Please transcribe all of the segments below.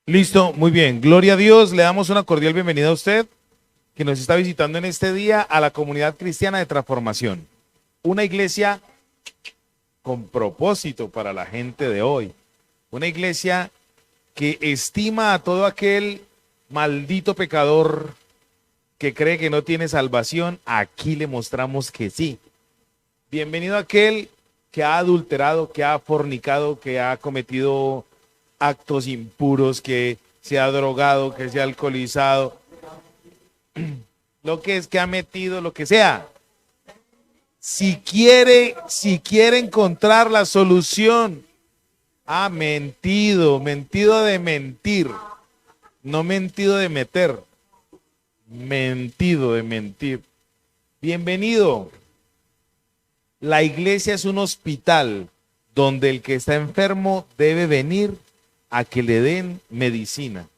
Listo, muy bien. Gloria a Dios. Le damos una cordial bienvenida a usted que nos está visitando en este día a la comunidad cristiana de transformación. Una iglesia con propósito para la gente de hoy. Una iglesia que estima a todo aquel maldito pecador que cree que no tiene salvación. Aquí le mostramos que sí. Bienvenido a aquel que ha adulterado, que ha fornicado, que ha cometido actos impuros, que se ha drogado, que se ha alcoholizado, lo que es que ha metido, lo que sea. Si quiere encontrar la solución, ha mentido, mentido de mentir, no mentido de meter, mentido de mentir. Bienvenido. La iglesia es un hospital donde el que está enfermo debe venir a que le den medicina.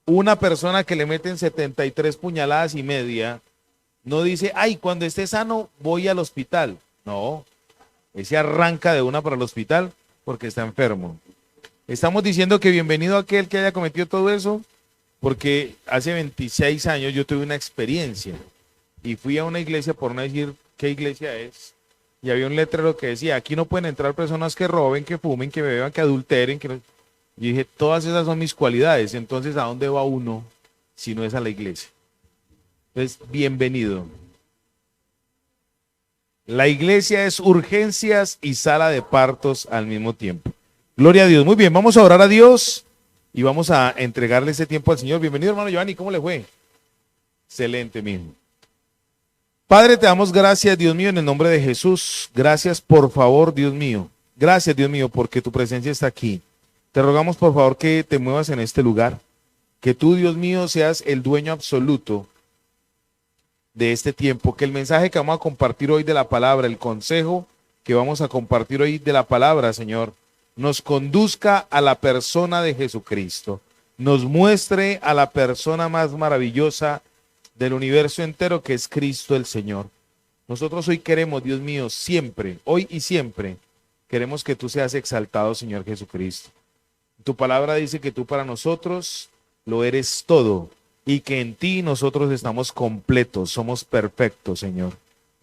Una persona que le meten 73 puñaladas y media no dice, ay, cuando esté sano voy al hospital. No, ese arranca de una para el hospital porque está enfermo. Estamos diciendo que bienvenido a aquel que haya cometido todo eso, porque hace 26 años yo tuve una experiencia y fui a una iglesia, por no decir qué iglesia es, y había un letrero que decía, aquí no pueden entrar personas que roben, que fumen, que beban, que adulteren, que no... Y dije, todas esas son mis cualidades, entonces ¿a dónde va uno si no es a la iglesia? Entonces, bienvenido. La iglesia es urgencias y sala de partos al mismo tiempo. Gloria a Dios. Muy bien, vamos a orar a Dios y vamos a entregarle ese tiempo al Señor. Bienvenido, hermano Giovanni, ¿cómo le fue? Excelente, mismo. Padre, te damos gracias, Dios mío, en el nombre de Jesús. Gracias, por favor, Dios mío. Gracias, Dios mío, porque tu presencia está aquí. Te rogamos, por favor, que te muevas en este lugar. Que tú, Dios mío, seas el dueño absoluto de este tiempo. Que el mensaje que vamos a compartir hoy de la palabra, el consejo que vamos a compartir hoy de la palabra, Señor, nos conduzca a la persona de Jesucristo. Nos muestre a la persona más maravillosa del universo entero, que es Cristo el Señor. Nosotros hoy queremos, Dios mío, siempre, hoy y siempre, queremos que tú seas exaltado, Señor Jesucristo. Tu palabra dice que tú para nosotros lo eres todo y que en ti nosotros estamos completos, somos perfectos, Señor.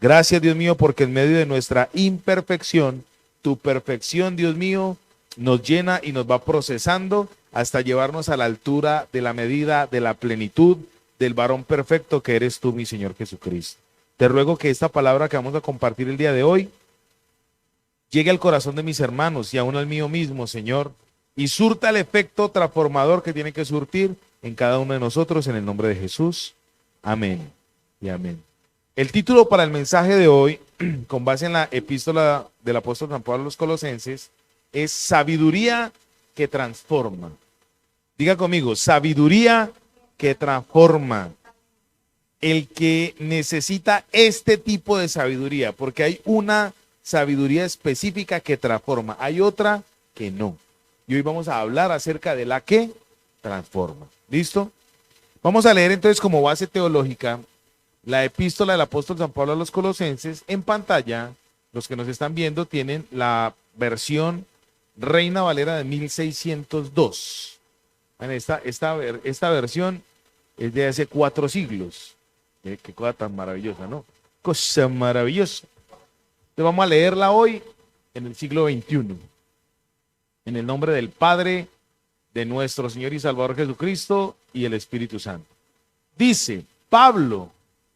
Gracias, Dios mío, porque en medio de nuestra imperfección, tu perfección, Dios mío, nos llena y nos va procesando hasta llevarnos a la altura de la medida de la plenitud del varón perfecto que eres tú, mi Señor Jesucristo. Te ruego que esta palabra que vamos a compartir el día de hoy llegue al corazón de mis hermanos y aún al mío mismo, Señor, y surta el efecto transformador que tiene que surtir en cada uno de nosotros, en el nombre de Jesús. Amén y amén. El título para el mensaje de hoy, con base en la epístola del apóstol San Pablo a los Colosenses, es sabiduría que transforma. Diga conmigo, sabiduría que transforma. El que necesita este tipo de sabiduría, porque hay una sabiduría específica que transforma, hay otra que no. Y hoy vamos a hablar acerca de la que transforma. ¿Listo? Vamos a leer entonces como base teológica la epístola del apóstol San Pablo a los Colosenses. En pantalla, los que nos están viendo tienen la versión Reina Valera de 1602. Esta versión es de hace 4 siglos. Qué cosa tan maravillosa, ¿no? Cosa maravillosa. Entonces vamos a leerla hoy en el siglo XXI. En el nombre del Padre, de nuestro Señor y Salvador Jesucristo y el Espíritu Santo. Dice, Pablo,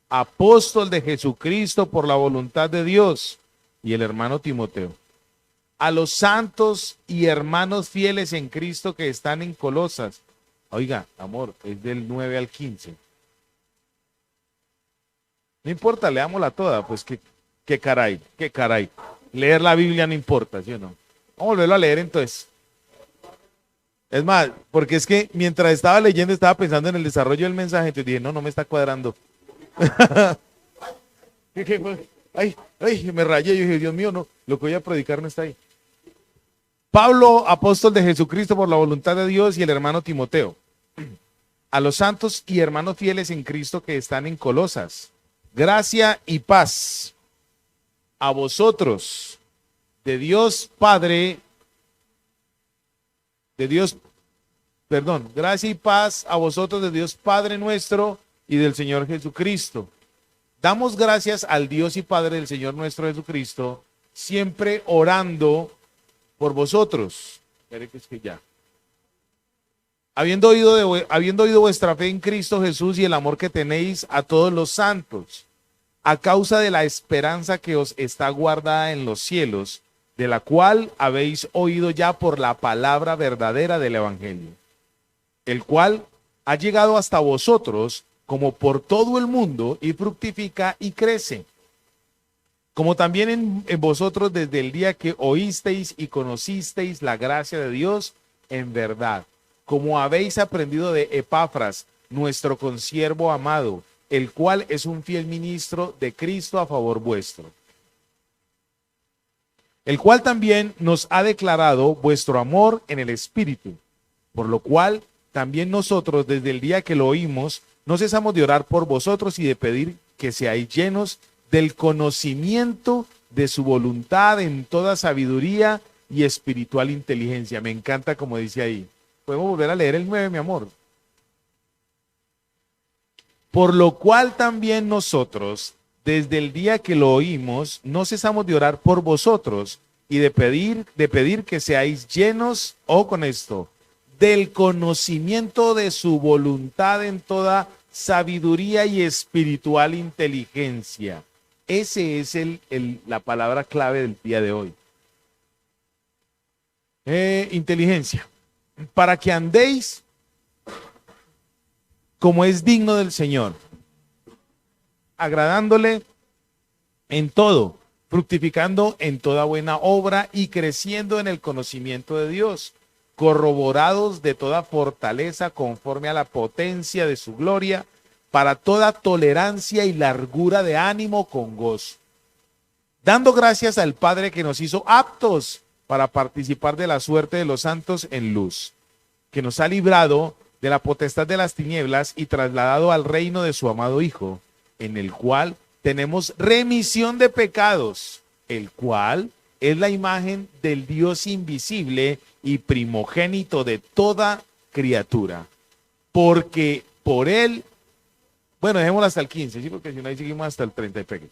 apóstol de Jesucristo por la voluntad de Dios, y el hermano Timoteo, a los santos y hermanos fieles en Cristo que están en Colosas. Oiga, amor, es del 9 al 15. No importa, leámosla toda, pues qué caray, qué caray. Leer la Biblia no importa, ¿sí o no? Vamos a volverlo a leer entonces. Es más, porque es que mientras estaba leyendo estaba pensando en el desarrollo del mensaje, entonces dije, no me está cuadrando. Ay, me rayé, yo dije, Dios mío, no, lo que voy a predicar no está ahí. Pablo, apóstol de Jesucristo por la voluntad de Dios, y el hermano Timoteo, a los santos y hermanos fieles en Cristo que están en Colosas, gracia y paz a vosotros, de Dios Padre, de Dios perdón, gracia y paz a vosotros de Dios Padre nuestro y del Señor Jesucristo. Damos gracias al Dios y Padre del Señor nuestro Jesucristo, siempre orando por vosotros. Espere que es que ya. Habiendo oído vuestra fe en Cristo Jesús y el amor que tenéis a todos los santos, a causa de la esperanza que os está guardada en los cielos, de la cual habéis oído ya por la palabra verdadera del Evangelio, el cual ha llegado hasta vosotros como por todo el mundo y fructifica y crece, como también en vosotros desde el día que oísteis y conocisteis la gracia de Dios en verdad, como habéis aprendido de Epafras, nuestro consiervo amado, el cual es un fiel ministro de Cristo a favor vuestro, el cual también nos ha declarado vuestro amor en el Espíritu, por lo cual también nosotros desde el día que lo oímos no cesamos de orar por vosotros y de pedir que seáis llenos del conocimiento de su voluntad en toda sabiduría y espiritual inteligencia. Me encanta como dice ahí. Podemos volver a leer el 9, mi amor. Por lo cual también nosotros, desde el día que lo oímos, no cesamos de orar por vosotros y de pedir que seáis llenos, o con esto, del conocimiento de su voluntad en toda sabiduría y espiritual inteligencia. Ese es la palabra clave del día de hoy. Inteligencia. Para que andéis como es digno del Señor, agradándole en todo, fructificando en toda buena obra y creciendo en el conocimiento de Dios, corroborados de toda fortaleza conforme a la potencia de su gloria, para toda tolerancia y largura de ánimo con gozo, dando gracias al Padre que nos hizo aptos para participar de la suerte de los santos en luz, que nos ha librado de la potestad de las tinieblas y trasladado al reino de su amado Hijo, en el cual tenemos remisión de pecados, el cual es la imagen del Dios invisible y primogénito de toda criatura, porque por él, bueno, dejémoslo hasta el 15, ¿sí? Porque si no ahí seguimos hasta el 30 y pegue.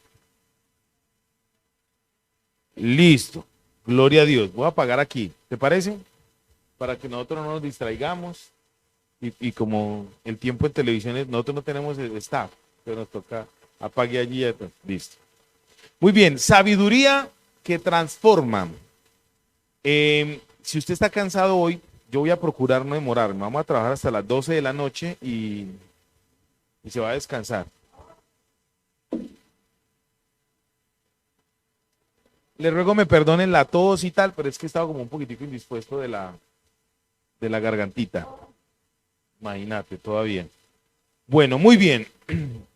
Listo, gloria a Dios. Voy a apagar aquí, ¿te parece? Para que nosotros no nos distraigamos y como el tiempo en televisión, nosotros no tenemos el staff, pero nos toca apague allí, listo. Muy bien, sabiduría que transforma. Si usted está cansado hoy, yo voy a procurar no demorarme. Vamos a trabajar hasta las 12 de la noche y se va a descansar. Le ruego me perdonen la tos y tal, pero es que he estado como un poquitico indispuesto de la gargantita. Imagínate, todavía. Bueno, muy bien.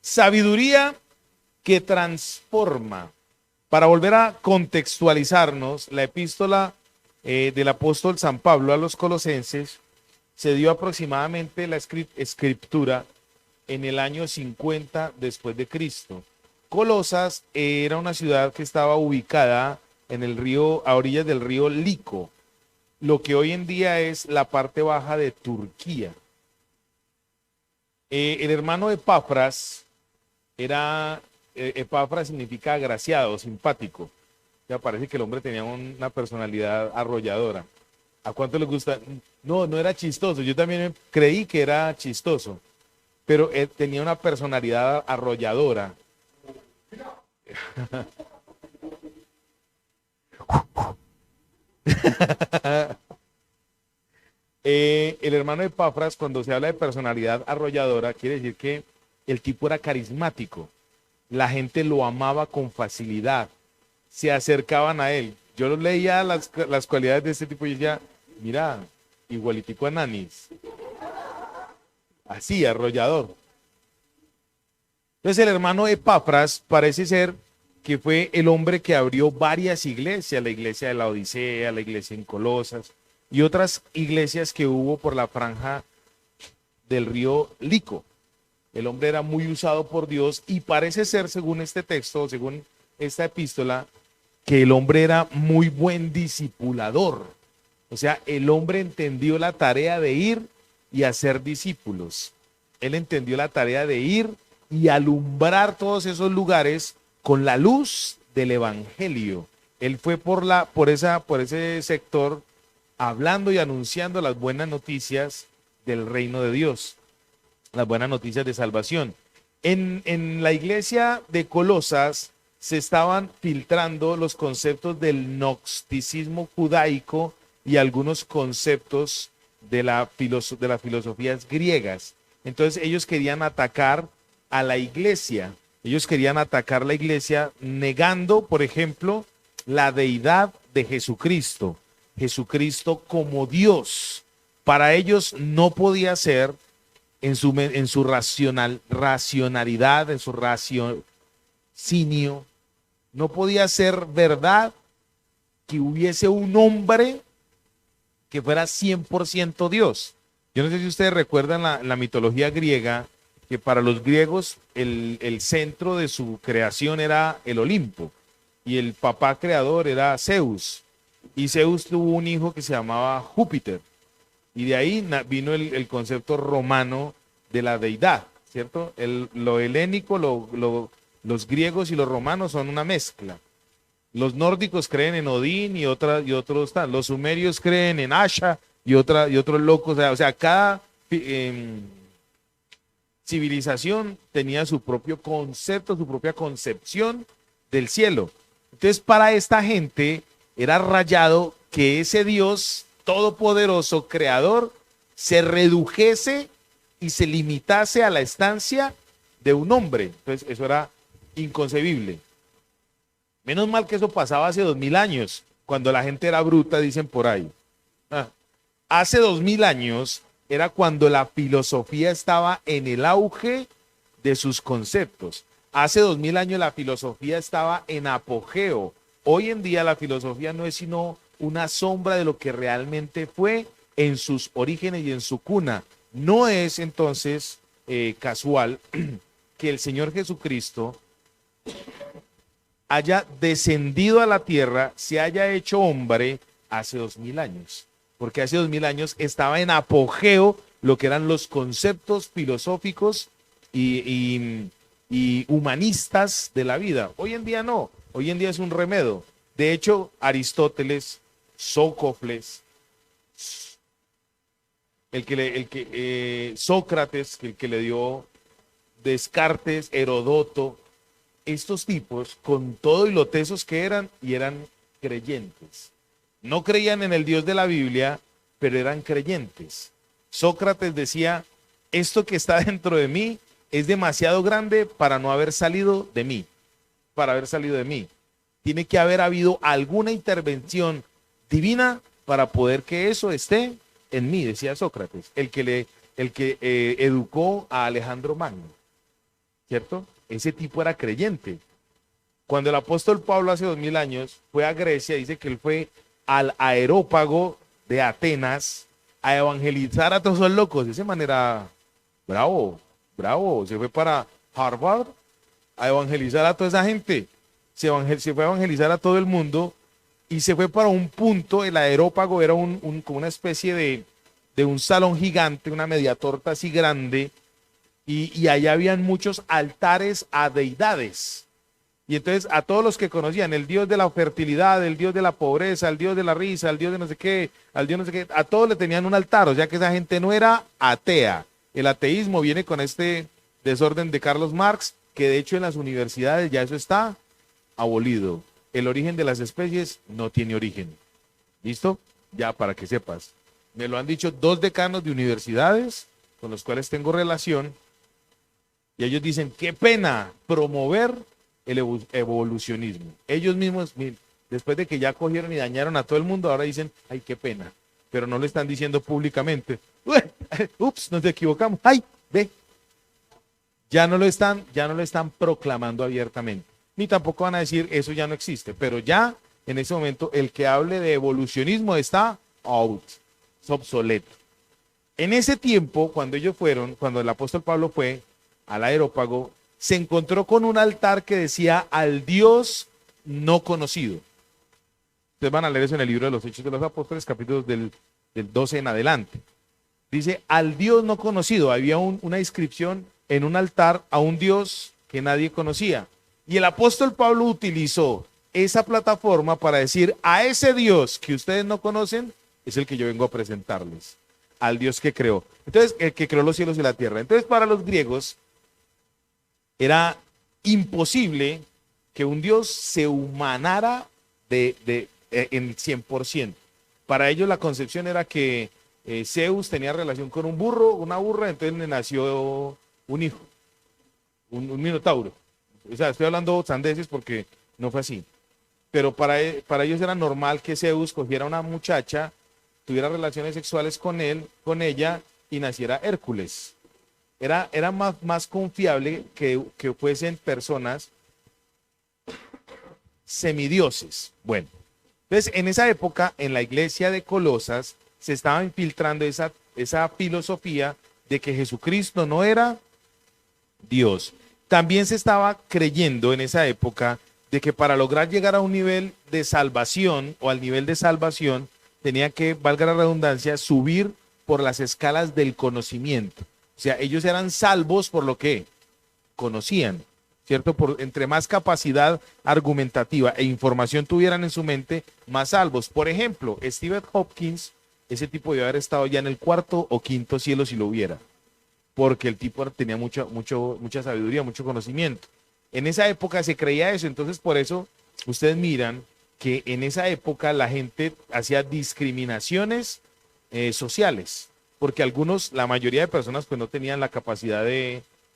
Sabiduría que transforma. Para volver a contextualizarnos, la epístola del apóstol San Pablo a los Colosenses se dio aproximadamente la escritura en el año 50 después de Cristo. Colosas era una ciudad que estaba ubicada en el río, a orillas del río Lico, lo que hoy en día es la parte baja de Turquía. El hermano Epafras Epafras significa agraciado, simpático. Ya parece que el hombre tenía una personalidad arrolladora. ¿A cuánto les gusta? No, no era chistoso. Yo también creí que era chistoso, pero él tenía una personalidad arrolladora. El hermano de Epafras, cuando se habla de personalidad arrolladora, quiere decir que el tipo era carismático. La gente lo amaba con facilidad. Se acercaban a él. Yo leía las cualidades de este tipo y decía, mira, igualitico a Nanis. Así, arrollador. Entonces el hermano Epafras parece ser que fue el hombre que abrió varias iglesias, la iglesia de la Odisea, la iglesia en Colosas y otras iglesias que hubo por la franja del río Lico. El hombre era muy usado por Dios y parece ser, según este texto, según esta epístola, que el hombre era muy buen discipulador. O sea, el hombre entendió la tarea de ir y hacer discípulos. Él entendió la tarea de ir y alumbrar todos esos lugares con la luz del evangelio. Él fue por ese sector hablando y anunciando las buenas noticias del reino de Dios, las buenas noticias de salvación. En la iglesia de Colosas se estaban filtrando los conceptos del gnosticismo judaico y algunos conceptos de las filosofías griegas. Entonces ellos querían atacar a la iglesia. Ellos querían atacar la iglesia negando, por ejemplo, la deidad de Jesucristo. Jesucristo como Dios. Para ellos no podía ser en su racionalidad, en su raciocinio, no podía ser verdad que hubiese un hombre que fuera 100% Dios. Yo no sé si ustedes recuerdan la mitología griega, que para los griegos el centro de su creación era el Olimpo y el papá creador era Zeus. Y Zeus tuvo un hijo que se llamaba Júpiter. Y de ahí vino el concepto romano de la deidad, ¿cierto? Lo helénico, los griegos y los romanos son una mezcla. Los nórdicos creen en Odín y otros están. Los sumerios creen en Asha y otros locos. O sea, cada civilización tenía su propio concepto, su propia concepción del cielo. Entonces, para esta gente era rayado que ese Dios todopoderoso, creador, se redujese y se limitase a la estancia de un hombre. Entonces, eso era inconcebible. Menos mal que eso pasaba hace 2000 años, cuando la gente era bruta, dicen por ahí. Hace 2000 años era cuando la filosofía estaba en el auge de sus conceptos. Hace 2000 años la filosofía estaba en apogeo. Hoy en día la filosofía no es sino una sombra de lo que realmente fue en sus orígenes y en su cuna. No es entonces casual que el Señor Jesucristo haya descendido a la tierra, se haya hecho hombre hace 2000 años. Porque hace 2000 años estaba en apogeo lo que eran los conceptos filosóficos y humanistas de la vida. Hoy en día no, hoy en día es un remedio. De hecho, Aristóteles, Sócrates, Sócrates, el que le dio Descartes, Herodoto, estos tipos, con todo y lo tesos que eran, y eran creyentes. No creían en el Dios de la Biblia, pero eran creyentes. Sócrates decía, esto que está dentro de mí es demasiado grande para no haber salido de mí, Tiene que haber habido alguna intervención divina para poder que eso esté en mí, decía Sócrates, el que educó a Alejandro Magno, ¿cierto? Ese tipo era creyente. Cuando el apóstol Pablo hace 2000 años fue a Grecia, dice que él fue al Areópago de Atenas a evangelizar a todos esos locos. De esa manera, bravo. Se fue para Harvard a evangelizar a toda esa gente. Se fue a evangelizar a todo el mundo y se fue para un punto. El Areópago era como una especie de un salón gigante, una media torta así grande, y allá habían muchos altares a deidades. Y entonces a todos los que conocían, el Dios de la fertilidad, el Dios de la pobreza, el Dios de la risa, el Dios de no sé qué, a todos le tenían un altar. O sea que esa gente no era atea. El ateísmo viene con este desorden de Carlos Marx, que de hecho en las universidades ya eso está abolido. El origen de las especies no tiene origen. ¿Listo? Ya para que sepas. Me lo han dicho 2 decanos de universidades con los cuales tengo relación, y ellos dicen, qué pena promover el evolucionismo. Ellos mismos, después de que ya cogieron y dañaron a todo el mundo, ahora dicen, ay, qué pena, pero no lo están diciendo públicamente. Ups, nos equivocamos, ay, ve. Ya no lo están proclamando abiertamente, ni tampoco van a decir, eso ya no existe, pero ya en ese momento el que hable de evolucionismo está out, es obsoleto. En ese tiempo, cuando el apóstol Pablo fue al Areópago, se encontró con un altar que decía al Dios no conocido. Ustedes van a leer eso en el libro de los Hechos de los Apóstoles, capítulos del 12 en adelante. Dice, al Dios no conocido. Había una inscripción en un altar a un Dios que nadie conocía. Y el apóstol Pablo utilizó esa plataforma para decir, a ese Dios que ustedes no conocen, es el que yo vengo a presentarles, al Dios que creó. Entonces, el que creó los cielos y la tierra. Entonces, para los griegos, era imposible que un Dios se humanara en 100%. Para ellos la concepción era que Zeus tenía relación con un burro, una burra, entonces le nació un hijo, un minotauro. O sea, estoy hablando sandeces porque no fue así. Pero para ellos era normal que Zeus cogiera una muchacha, tuviera relaciones sexuales con él, con ella, y naciera Hércules. Era más confiable que fuesen personas semidioses. Bueno, entonces en esa época, en la iglesia de Colosas, se estaba infiltrando esa filosofía de que Jesucristo no era Dios. También se estaba creyendo en esa época de que para lograr llegar a un nivel de salvación o al nivel de salvación, tenía que, valga la redundancia, subir por las escalas del conocimiento. O sea, ellos eran salvos por lo que conocían, ¿cierto? Entre más capacidad argumentativa e información tuvieran en su mente, más salvos. Por ejemplo, Stephen Hopkins, ese tipo debe haber estado ya en el cuarto o quinto cielo si lo hubiera, porque el tipo tenía mucha sabiduría, mucho conocimiento. En esa época se creía eso, entonces por eso ustedes miran que en esa época la gente hacía discriminaciones sociales, porque la mayoría de personas pues no tenían la capacidad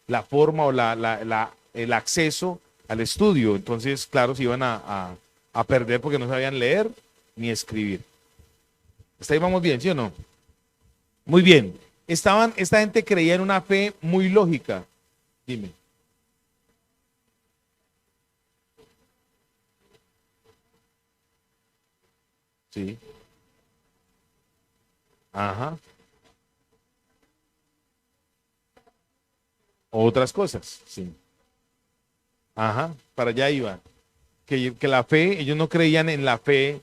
la forma o el acceso al estudio, entonces claro, se iban a perder porque no sabían leer ni escribir. ¿Hasta ahí vamos bien, sí o no? Muy bien. Esta gente creía en una fe muy lógica. Dime. Sí. Ajá. Otras cosas, sí. Ajá. Para allá iba. Que la fe, ellos no creían en la fe,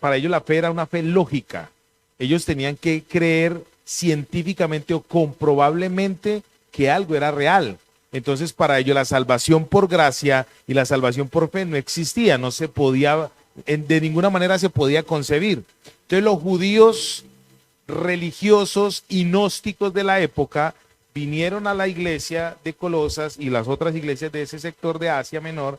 para ellos la fe era una fe lógica. Ellos tenían que creer científicamente o comprobablemente que algo era real. Entonces, para ellos la salvación por gracia y la salvación por fe no existía, no se podía, de ninguna manera se podía concebir. Entonces, los judíos religiosos y gnósticos de la época vinieron a la iglesia de Colosas y las otras iglesias de ese sector de Asia Menor,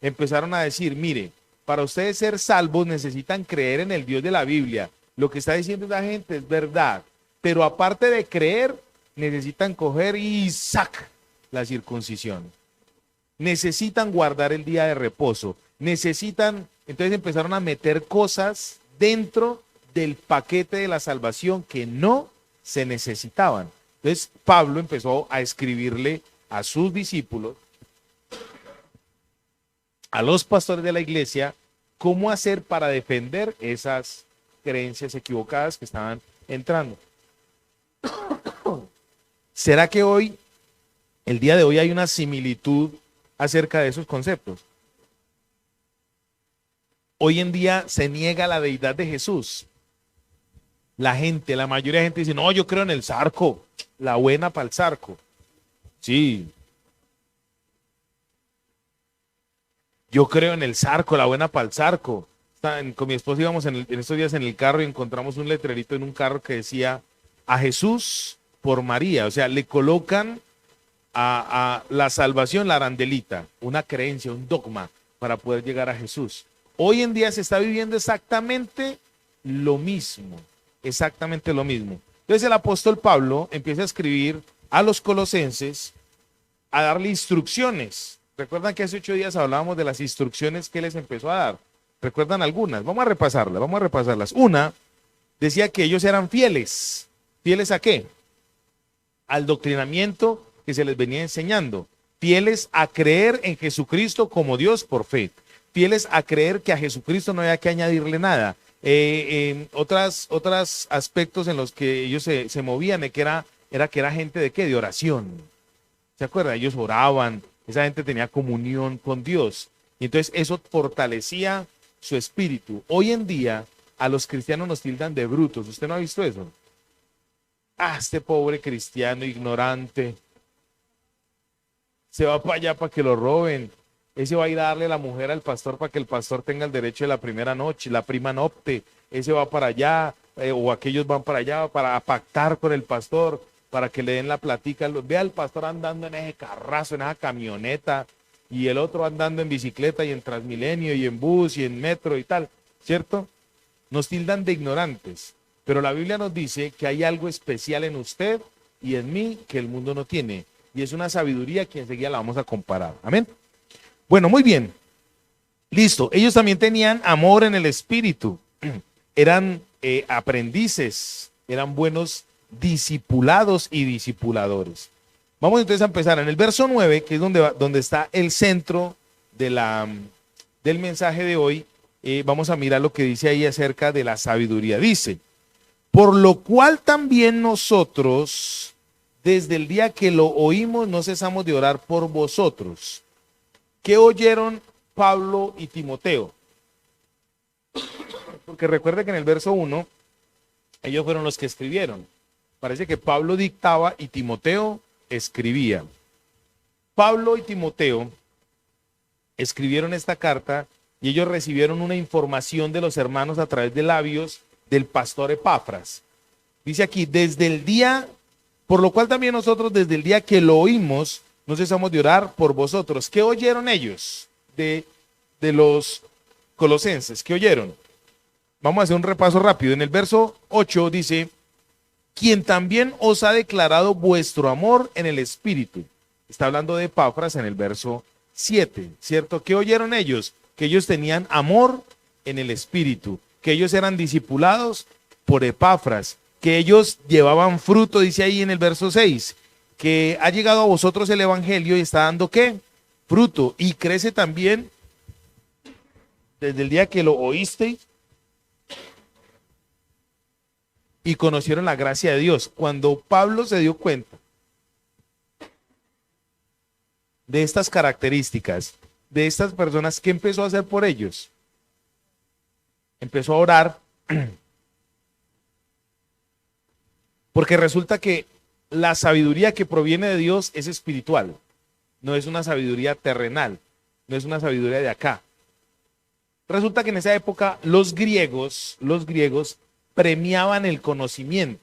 empezaron a decir, mire, para ustedes ser salvos necesitan creer en el Dios de la Biblia. Lo que está diciendo esa gente es verdad, pero aparte de creer, necesitan coger y ¡sac! La circuncisión. Necesitan guardar el día de reposo. Entonces empezaron a meter cosas dentro del paquete de la salvación que no se necesitaban. Entonces Pablo empezó a escribirle a sus discípulos, a los pastores de la iglesia, cómo hacer para defender esas creencias equivocadas que estaban entrando. ¿Será que el día de hoy, hay una similitud acerca de esos conceptos? Hoy en día se niega la deidad de Jesús. La mayoría de gente dice, no, yo creo en el zarco, la buena para el zarco. Sí. Yo creo en el zarco, la buena para el zarco. Con mi esposa íbamos en estos días en el carro y encontramos un letrerito en un carro que decía, a Jesús por María. O sea, le colocan a la salvación la arandelita, una creencia, un dogma para poder llegar a Jesús. Hoy en día se está viviendo exactamente lo mismo. Exactamente lo mismo. Entonces el apóstol Pablo empieza a escribir a los colosenses, a darle instrucciones. ¿Recuerdan que hace 8 días hablábamos de las instrucciones que les empezó a dar? ¿Recuerdan algunas? Vamos a repasarlas. Una, decía que ellos eran fieles. ¿Fieles a qué? Al doctrinamiento que se les venía enseñando. Fieles a creer en Jesucristo como Dios por fe. Fieles a creer que a Jesucristo no había que añadirle nada. Otros aspectos en los que ellos se movían, que era gente de qué, de oración. ¿Se acuerdan? Ellos oraban, esa gente tenía comunión con Dios. Y entonces eso fortalecía su espíritu. Hoy en día a los cristianos nos tildan de brutos. ¿Usted no ha visto eso? este pobre cristiano ignorante se va para allá para que lo roben. Ese va a ir a darle la mujer al pastor para que el pastor tenga el derecho de la primera noche, la prima nocte. Ese va para allá, o aquellos van para allá para pactar con el pastor, para que le den la platica. Vea al pastor andando en ese carrazo, en esa camioneta, y el otro andando en bicicleta y en Transmilenio y en bus y en metro y tal, ¿cierto? Nos tildan de ignorantes, pero la Biblia nos dice que hay algo especial en usted y en mí que el mundo no tiene, y es una sabiduría que enseguida la vamos a comparar. Amén. Bueno, muy bien. Listo. Ellos también tenían amor en el espíritu. Eran aprendices, eran buenos discipulados y discipuladores. Vamos entonces a empezar en el verso 9, que es donde está el centro del mensaje de hoy. Vamos a mirar lo que dice ahí acerca de la sabiduría. Dice, por lo cual también nosotros, desde el día que lo oímos, no cesamos de orar por vosotros. ¿Qué oyeron Pablo y Timoteo? Porque recuerde que en el verso 1, ellos fueron los que escribieron. Parece que Pablo dictaba y Timoteo escribía. Pablo y Timoteo escribieron esta carta y ellos recibieron una información de los hermanos a través de labios del pastor Epafras. Dice aquí, desde el día, por lo cual también nosotros desde el día que lo oímos, no cesamos de orar por vosotros. ¿Qué oyeron ellos de los colosenses? ¿Qué oyeron? Vamos a hacer un repaso rápido. En el verso 8 dice, quien también os ha declarado vuestro amor en el Espíritu. Está hablando de Epafras en el verso 7, ¿cierto? ¿Qué oyeron ellos? Que ellos tenían amor en el Espíritu, que ellos eran discipulados por Epafras, que ellos llevaban fruto, dice ahí en el verso 6, que ha llegado a vosotros el Evangelio y está dando ¿qué? Fruto, y crece también desde el día que lo oísteis y conocieron la gracia de Dios. Cuando Pablo se dio cuenta de estas características, de estas personas, ¿qué empezó a hacer por ellos? Empezó a orar, porque resulta que la sabiduría que proviene de Dios es espiritual, no es una sabiduría terrenal, no es una sabiduría de acá. Resulta que en esa época los griegos premiaban el conocimiento.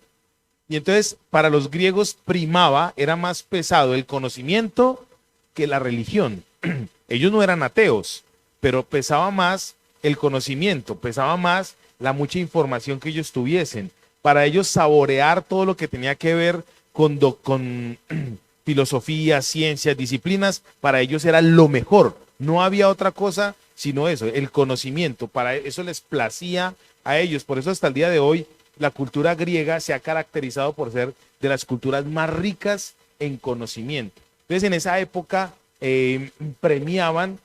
Y entonces para los griegos primaba, era más pesado el conocimiento que la religión. Ellos no eran ateos, pero pesaba más el conocimiento, pesaba más la mucha información que ellos tuviesen. Para ellos saborear todo lo que tenía que ver con filosofía, ciencias, disciplinas, para ellos era lo mejor. No había otra cosa sino eso, el conocimiento. Para eso les placía a ellos. Por eso hasta el día de hoy la cultura griega se ha caracterizado por ser de las culturas más ricas en conocimiento. Entonces en esa época premiaban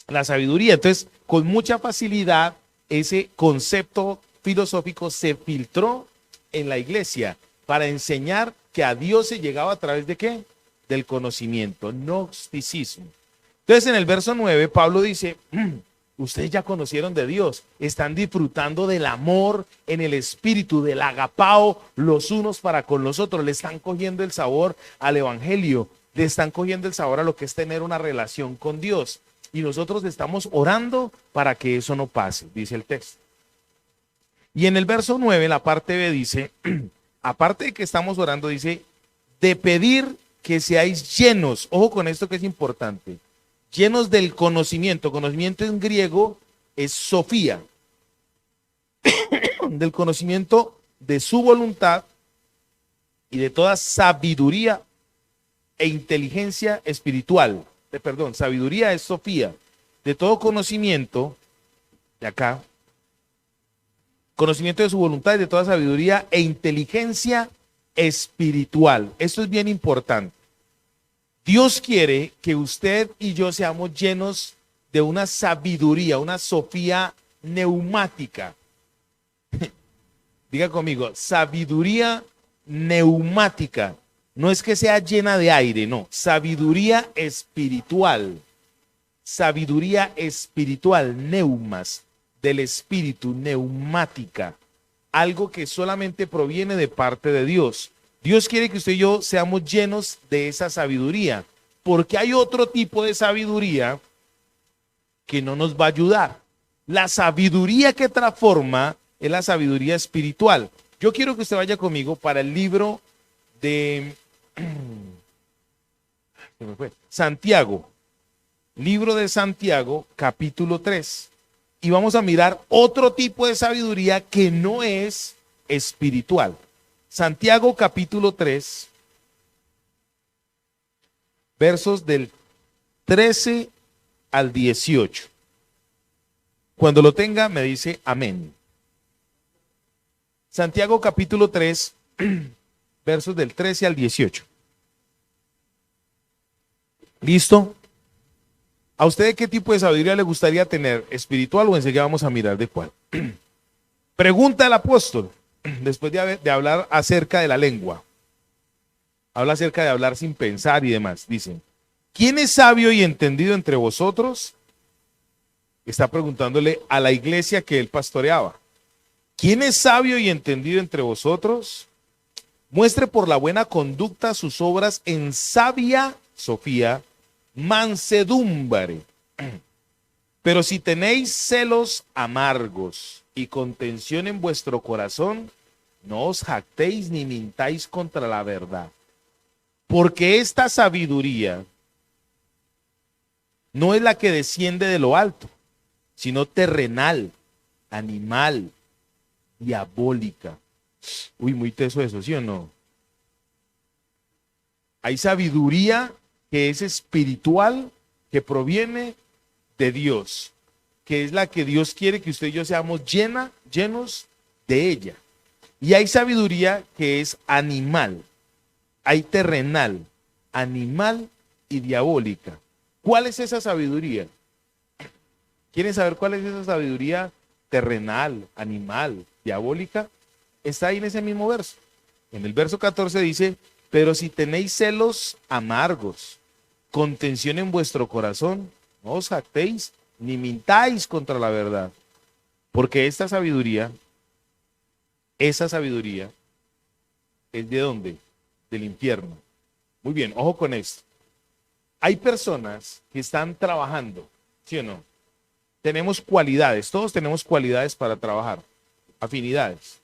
la sabiduría. Entonces con mucha facilidad ese concepto filosófico se filtró en la iglesia para enseñar que a Dios se llegaba a través de ¿qué? Del conocimiento, gnosticismo. Entonces en el verso 9 Pablo dice, ustedes ya conocieron de Dios, están disfrutando del amor en el espíritu, del agapao los unos para con los otros, le están cogiendo el sabor al evangelio, le están cogiendo el sabor a lo que es tener una relación con Dios. Y nosotros estamos orando para que eso no pase, dice el texto. Y en el verso 9, la parte B dice, aparte de que estamos orando, dice, de pedir que seáis llenos, ojo con esto que es importante, llenos del conocimiento. Conocimiento en griego es sofía, del conocimiento de su voluntad y de toda sabiduría e inteligencia espiritual. Perdón, sabiduría es sofía, de todo conocimiento, de acá, conocimiento de su voluntad y de toda sabiduría e inteligencia espiritual. Esto es bien importante. Dios quiere que usted y yo seamos llenos de una sabiduría, una sofía neumática. Diga conmigo, sabiduría neumática. No es que sea llena de aire, no. Sabiduría espiritual. Sabiduría espiritual, neumas, del espíritu, neumática. algo que solamente proviene de parte de Dios. Dios quiere que usted y yo seamos llenos de esa sabiduría, porque hay otro tipo de sabiduría que no nos va a ayudar. La sabiduría que transforma es la sabiduría espiritual. Yo quiero que usted vaya conmigo para el libro de Santiago, libro de Santiago, capítulo 3. Y vamos a mirar otro tipo de sabiduría que no es espiritual. Santiago, capítulo 3, versos del 13 al 18. Cuando lo tenga, me dice amén. Santiago, capítulo 3, versos del 13 al 18. ¿Listo? ¿A usted qué tipo de sabiduría le gustaría tener? ¿Espiritual o enseguida vamos a mirar de cuál? Pregunta el apóstol, después de hablar acerca de la lengua. Habla acerca de hablar sin pensar y demás. Dicen, ¿quién es sabio y entendido entre vosotros? Está preguntándole a la iglesia que él pastoreaba. ¿Quién es sabio y entendido entre vosotros? Muestre por la buena conducta sus obras en sabia Sofía, mansedumbre. Pero si tenéis celos amargos y contención en vuestro corazón, no os jactéis ni mintáis contra la verdad. Porque esta sabiduría no es la que desciende de lo alto, sino terrenal, animal, diabólica. Uy, muy teso eso, ¿sí o no? Hay sabiduría que es espiritual, que proviene de Dios, que es la que Dios quiere que usted y yo seamos llenos de ella. Y hay sabiduría que es animal, hay terrenal, animal y diabólica. ¿Cuál es esa sabiduría? ¿Quieren saber cuál es esa sabiduría terrenal, animal, diabólica? Está ahí en ese mismo verso. En el verso 14 dice, pero si tenéis celos amargos, contención en vuestro corazón, no os jactéis ni mintáis contra la verdad. Porque esa sabiduría es ¿de dónde? Del infierno. Muy bien, ojo con esto. Hay personas que están trabajando, ¿sí o no? Tenemos cualidades, todos tenemos cualidades para trabajar, afinidades.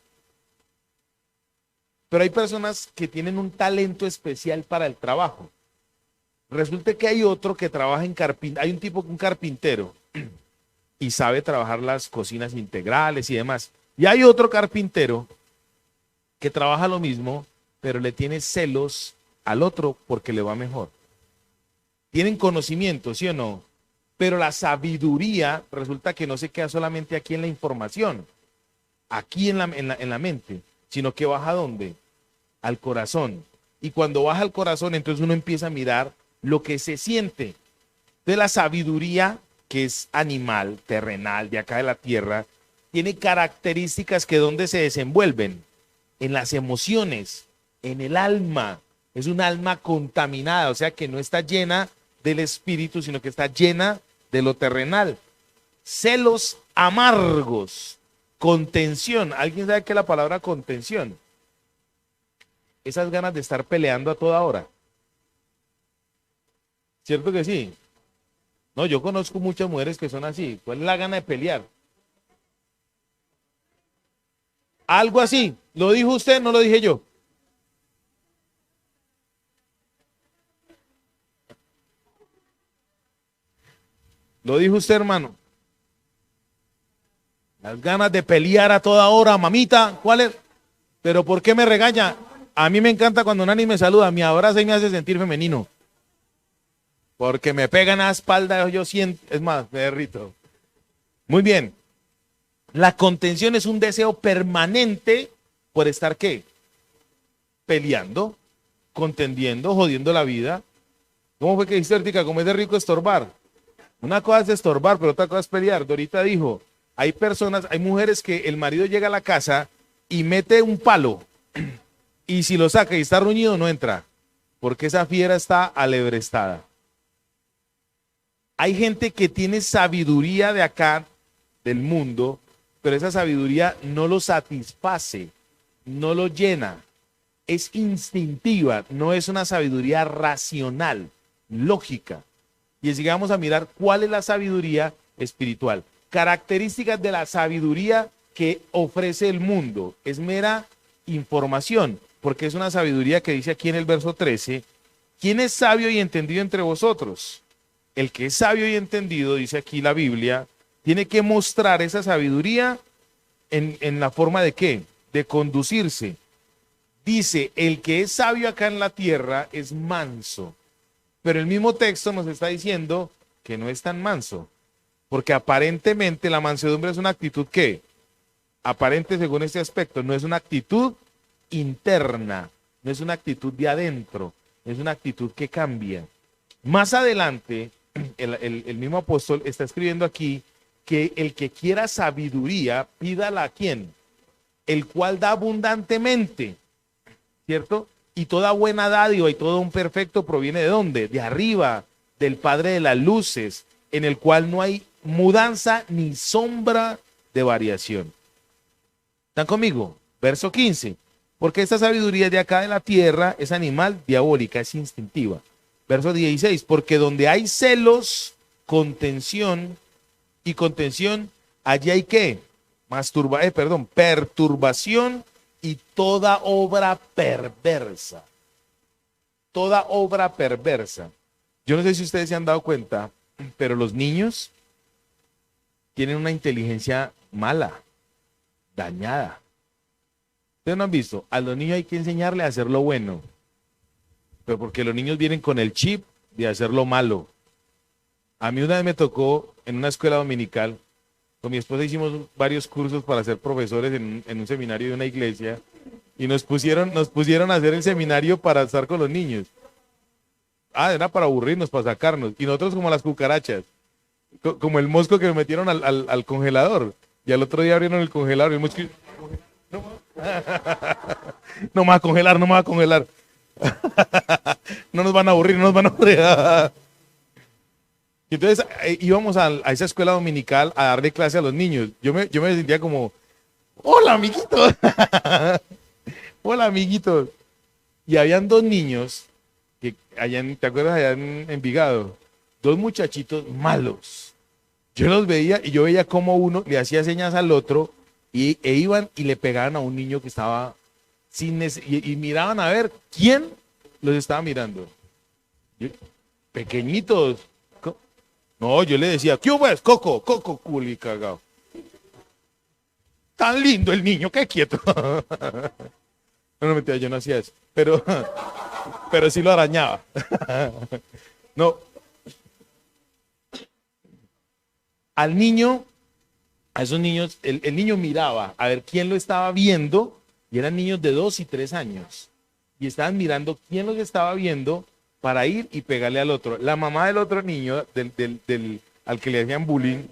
Pero hay personas que tienen un talento especial para el trabajo. Resulta que hay otro que trabaja en carpintería, hay un tipo, un carpintero, y sabe trabajar las cocinas integrales y demás. Y hay otro carpintero que trabaja lo mismo, pero le tiene celos al otro porque le va mejor. Tienen conocimiento, ¿sí o no? Pero la sabiduría resulta que no se queda solamente aquí en la información, aquí en la mente, sino que baja ¿a dónde? Al corazón. Y cuando baja al corazón, entonces uno empieza a mirar lo que se siente. Entonces la sabiduría, que es animal, terrenal, de acá de la tierra, tiene características que ¿dónde se desenvuelven? En las emociones, en el alma. Es un alma contaminada, o sea que no está llena del espíritu, sino que está llena de lo terrenal. Celos amargos, contención. ¿Alguien sabe qué es la palabra contención? Esas ganas de estar peleando a toda hora. ¿Cierto que sí? No, yo conozco muchas mujeres que son así. ¿Cuál es la gana de pelear? Algo así. ¿Lo dijo usted? No lo dije yo. Lo dijo usted, hermano. Las ganas de pelear a toda hora, mamita. ¿Cuál es? ¿Pero por qué me regaña? A mí me encanta cuando Nani me saluda, me abraza y me hace sentir femenino. Porque me pegan a la espalda, yo siento, es más, me derrito. Muy bien. La contención es un deseo permanente por estar, ¿qué? Peleando, contendiendo, jodiendo la vida. ¿Cómo fue que dice Ertica? Como es de rico estorbar. Una cosa es estorbar, pero otra cosa es pelear. Dorita dijo, hay personas, hay mujeres que el marido llega a la casa y mete un palo y si lo saca y está ruñido no entra, porque esa fiera está alebrestada. Hay gente que tiene sabiduría de acá, del mundo, pero esa sabiduría no lo satisface, no lo llena, es instintiva, no es una sabiduría racional, lógica. Y sigamos a mirar cuál es la sabiduría espiritual. Características de la sabiduría que ofrece el mundo. Es mera información, porque es una sabiduría que dice aquí en el verso 13, ¿quién es sabio y entendido entre vosotros? El que es sabio y entendido, dice aquí la Biblia, tiene que mostrar esa sabiduría en la forma de ¿qué? De conducirse. Dice, el que es sabio acá en la tierra es manso. Pero el mismo texto nos está diciendo que no es tan manso. Porque aparentemente la mansedumbre es una actitud ¿qué? Aparente según este aspecto, no es una actitud interna, no es una actitud de adentro, es una actitud que cambia. Más adelante, el mismo apóstol está escribiendo aquí que el que quiera sabiduría, pídala a quién, el cual da abundantemente, ¿cierto? Y toda buena dádiva y todo un perfecto proviene ¿de dónde? De arriba, del Padre de las luces, en el cual no hay mudanza ni sombra de variación. ¿Están conmigo? Verso 15. Porque esta sabiduría de acá de la tierra es animal, diabólica, es instintiva. Verso 16. Porque donde hay celos, contención y contención, allí hay ¿qué? Perturbación y toda obra perversa. Toda obra perversa. Yo no sé si ustedes se han dado cuenta, pero los niños tienen una inteligencia mala, dañada. ¿Ustedes no han visto? A los niños hay que enseñarle a hacer lo bueno, pero porque los niños vienen con el chip de hacer lo malo. A mí una vez me tocó en una escuela dominical, con mi esposa hicimos varios cursos para ser profesores en un seminario de una iglesia y nos pusieron a hacer el seminario para estar con los niños. Era para aburrirnos, para sacarnos. Y nosotros como las cucarachas, como el mosco que me metieron al congelador. Y al otro día abrieron el congelador y el mosco... No me va a congelar, no me va a congelar. No nos van a aburrir, no nos van a aburrir. Entonces íbamos a esa escuela dominical a darle clase a los niños. Yo me sentía como, hola amiguitos. Hola amiguitos. Y habían dos niños, que ¿te acuerdas allá en Envigado? Dos muchachitos malos. Yo los veía y yo veía como uno le hacía señas al otro e iban y le pegaban a un niño que estaba y miraban a ver quién los estaba mirando. Pequeñitos. No, yo le decía, ¿qué hubo? Coco, culi cagado. Tan lindo el niño, qué quieto. No, mentira, yo no hacía eso. Pero sí lo arañaba. No. Al niño, a esos niños, el niño miraba a ver quién lo estaba viendo, y eran niños de 2 y 3 años. Y estaban mirando quién los estaba viendo para ir y pegarle al otro. La mamá del otro niño, al que le hacían bullying,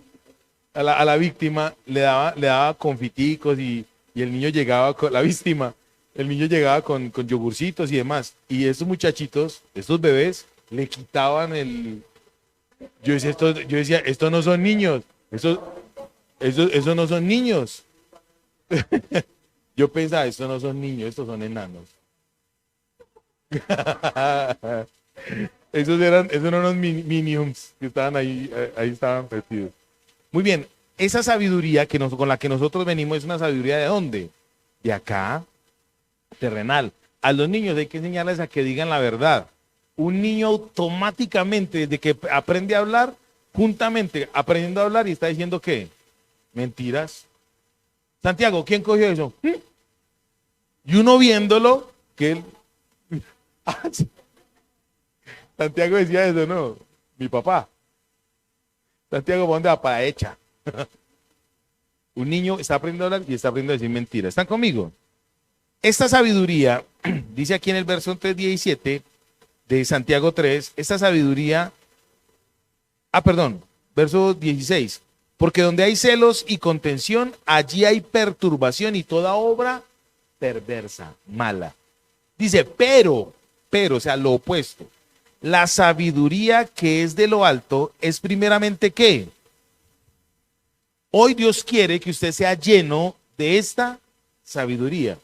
a la víctima, le daba confiticos y el niño llegaba con la víctima. El niño llegaba con yogurcitos y demás. Y esos muchachitos, estos bebés, le quitaban el... Yo decía, estos no son niños. Esos no son niños. Yo pensaba, estos no son niños, estos son enanos. Esos eran unos minions que estaban ahí estaban vestidos. Muy bien, esa sabiduría con la que nosotros venimos es una sabiduría ¿de dónde? De acá, terrenal. A los niños hay que enseñarles a que digan la verdad. Un niño automáticamente, desde que aprende a hablar, juntamente aprendiendo a hablar y está diciendo ¿qué? Mentiras. Santiago, ¿quién cogió eso? Y uno viéndolo, que él... Santiago decía eso, ¿no? Mi papá. Santiago, ¿para dónde va? Para hecha. Un niño está aprendiendo a hablar y está aprendiendo a decir mentiras. ¿Están conmigo? Esta sabiduría, dice aquí en el verso 3:17 de Santiago 3, esta sabiduría, verso 16, porque donde hay celos y contención, allí hay perturbación y toda obra perversa, mala. Dice, pero, o sea, lo opuesto. La sabiduría que es de lo alto es primeramente ¿qué? Hoy Dios quiere que usted sea lleno de esta sabiduría.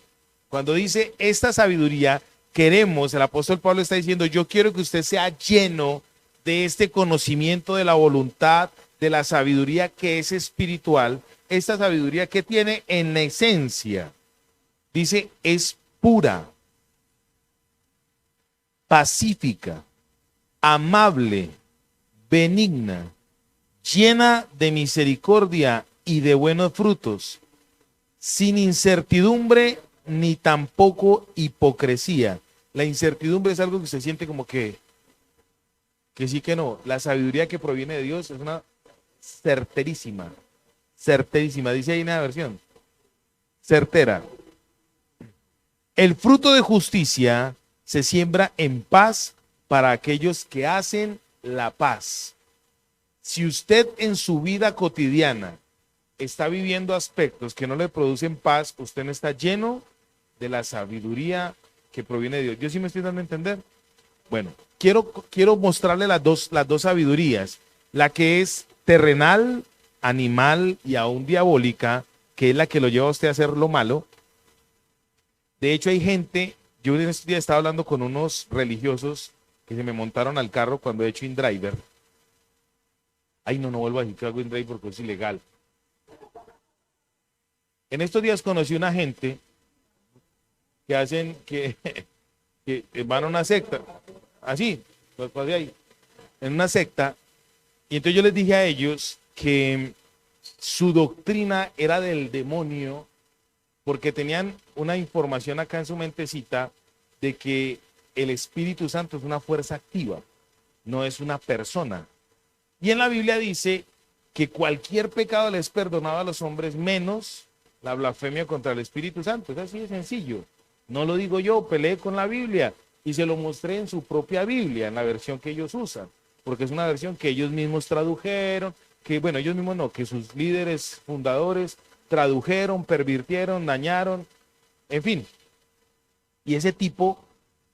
Cuando dice esta sabiduría, queremos, el apóstol Pablo está diciendo, yo quiero que usted sea lleno de este conocimiento de la voluntad, de la sabiduría que es espiritual, esta sabiduría que tiene en la esencia, dice, es pura, pacífica, amable, benigna, llena de misericordia y de buenos frutos, sin incertidumbre ni tampoco hipocresía. La incertidumbre es algo que se siente como que sí que no. La sabiduría que proviene de Dios es una certerísima, certerísima, dice ahí en la versión, certera. El fruto de justicia se siembra en paz para aquellos que hacen la paz. Si usted en su vida cotidiana está viviendo aspectos que no le producen paz, usted no está lleno de la sabiduría que proviene de Dios. ¿Yo sí me estoy dando a entender? Bueno, quiero mostrarle las dos sabidurías. La que es terrenal, animal y aún diabólica, que es la que lo lleva a usted a hacer lo malo. De hecho, hay gente, yo en estos días estaba hablando con unos religiosos que se me montaron al carro cuando he hecho InDriver. Ay, no vuelvo a decir que hago InDriver porque es ilegal. En estos días conocí una gente que hacen, que van a una secta, así, pues de ahí, en una secta, y entonces yo les dije a ellos que su doctrina era del demonio, porque tenían una información acá en su mentecita de que el Espíritu Santo es una fuerza activa, no es una persona. Y en la Biblia dice que cualquier pecado les es perdonado a los hombres, menos la blasfemia contra el Espíritu Santo. Es así de sencillo. No lo digo yo, peleé con la Biblia y se lo mostré en su propia Biblia, en la versión que ellos usan, porque es una versión que ellos mismos tradujeron, que bueno, ellos mismos no, que sus líderes fundadores tradujeron, pervirtieron, dañaron, en fin. Y ese tipo,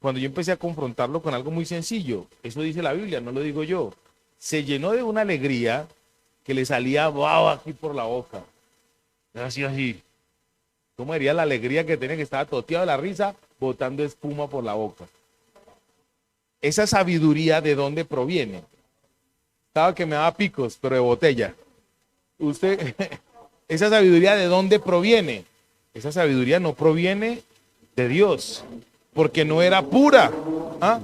cuando yo empecé a confrontarlo con algo muy sencillo, eso dice la Biblia, no lo digo yo, se llenó de una alegría que le salía baba aquí por la boca. Así. ¿Cómo diría la alegría que tenía, que estaba toteado de la risa, botando espuma por la boca? Esa sabiduría, ¿de dónde proviene? Estaba que me daba picos, pero de botella. Usted, esa sabiduría, ¿de dónde proviene? Esa sabiduría no proviene de Dios, porque no era pura. ¿Ah?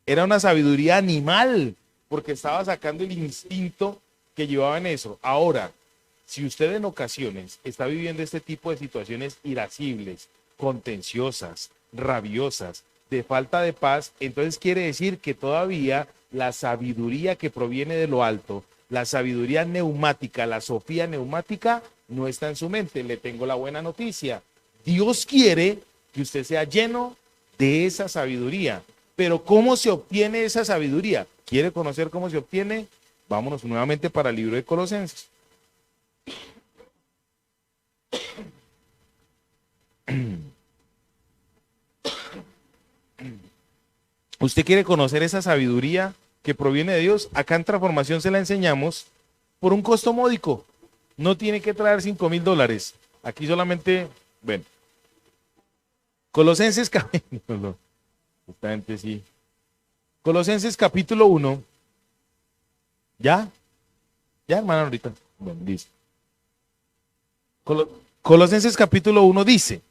Era una sabiduría animal, porque estaba sacando el instinto que llevaba en eso. Ahora, si usted en ocasiones está viviendo este tipo de situaciones irascibles, contenciosas, rabiosas, de falta de paz, entonces quiere decir que todavía la sabiduría que proviene de lo alto, la sabiduría neumática, la sofía neumática, no está en su mente. Le tengo la buena noticia. Dios quiere que usted sea lleno de esa sabiduría. Pero ¿cómo se obtiene esa sabiduría? ¿Quiere conocer cómo se obtiene? Vámonos nuevamente para el libro de Colosenses. ¿Usted quiere conocer esa sabiduría que proviene de Dios? Acá en Transformación se la enseñamos por un costo módico. No tiene que traer $5,000. Aquí solamente, bueno. Colosenses capítulo. Justamente sí. Colosenses capítulo 1. ¿Ya? ¿Ya, hermano, ahorita? Bueno, dice. Colosenses capítulo 1 dice: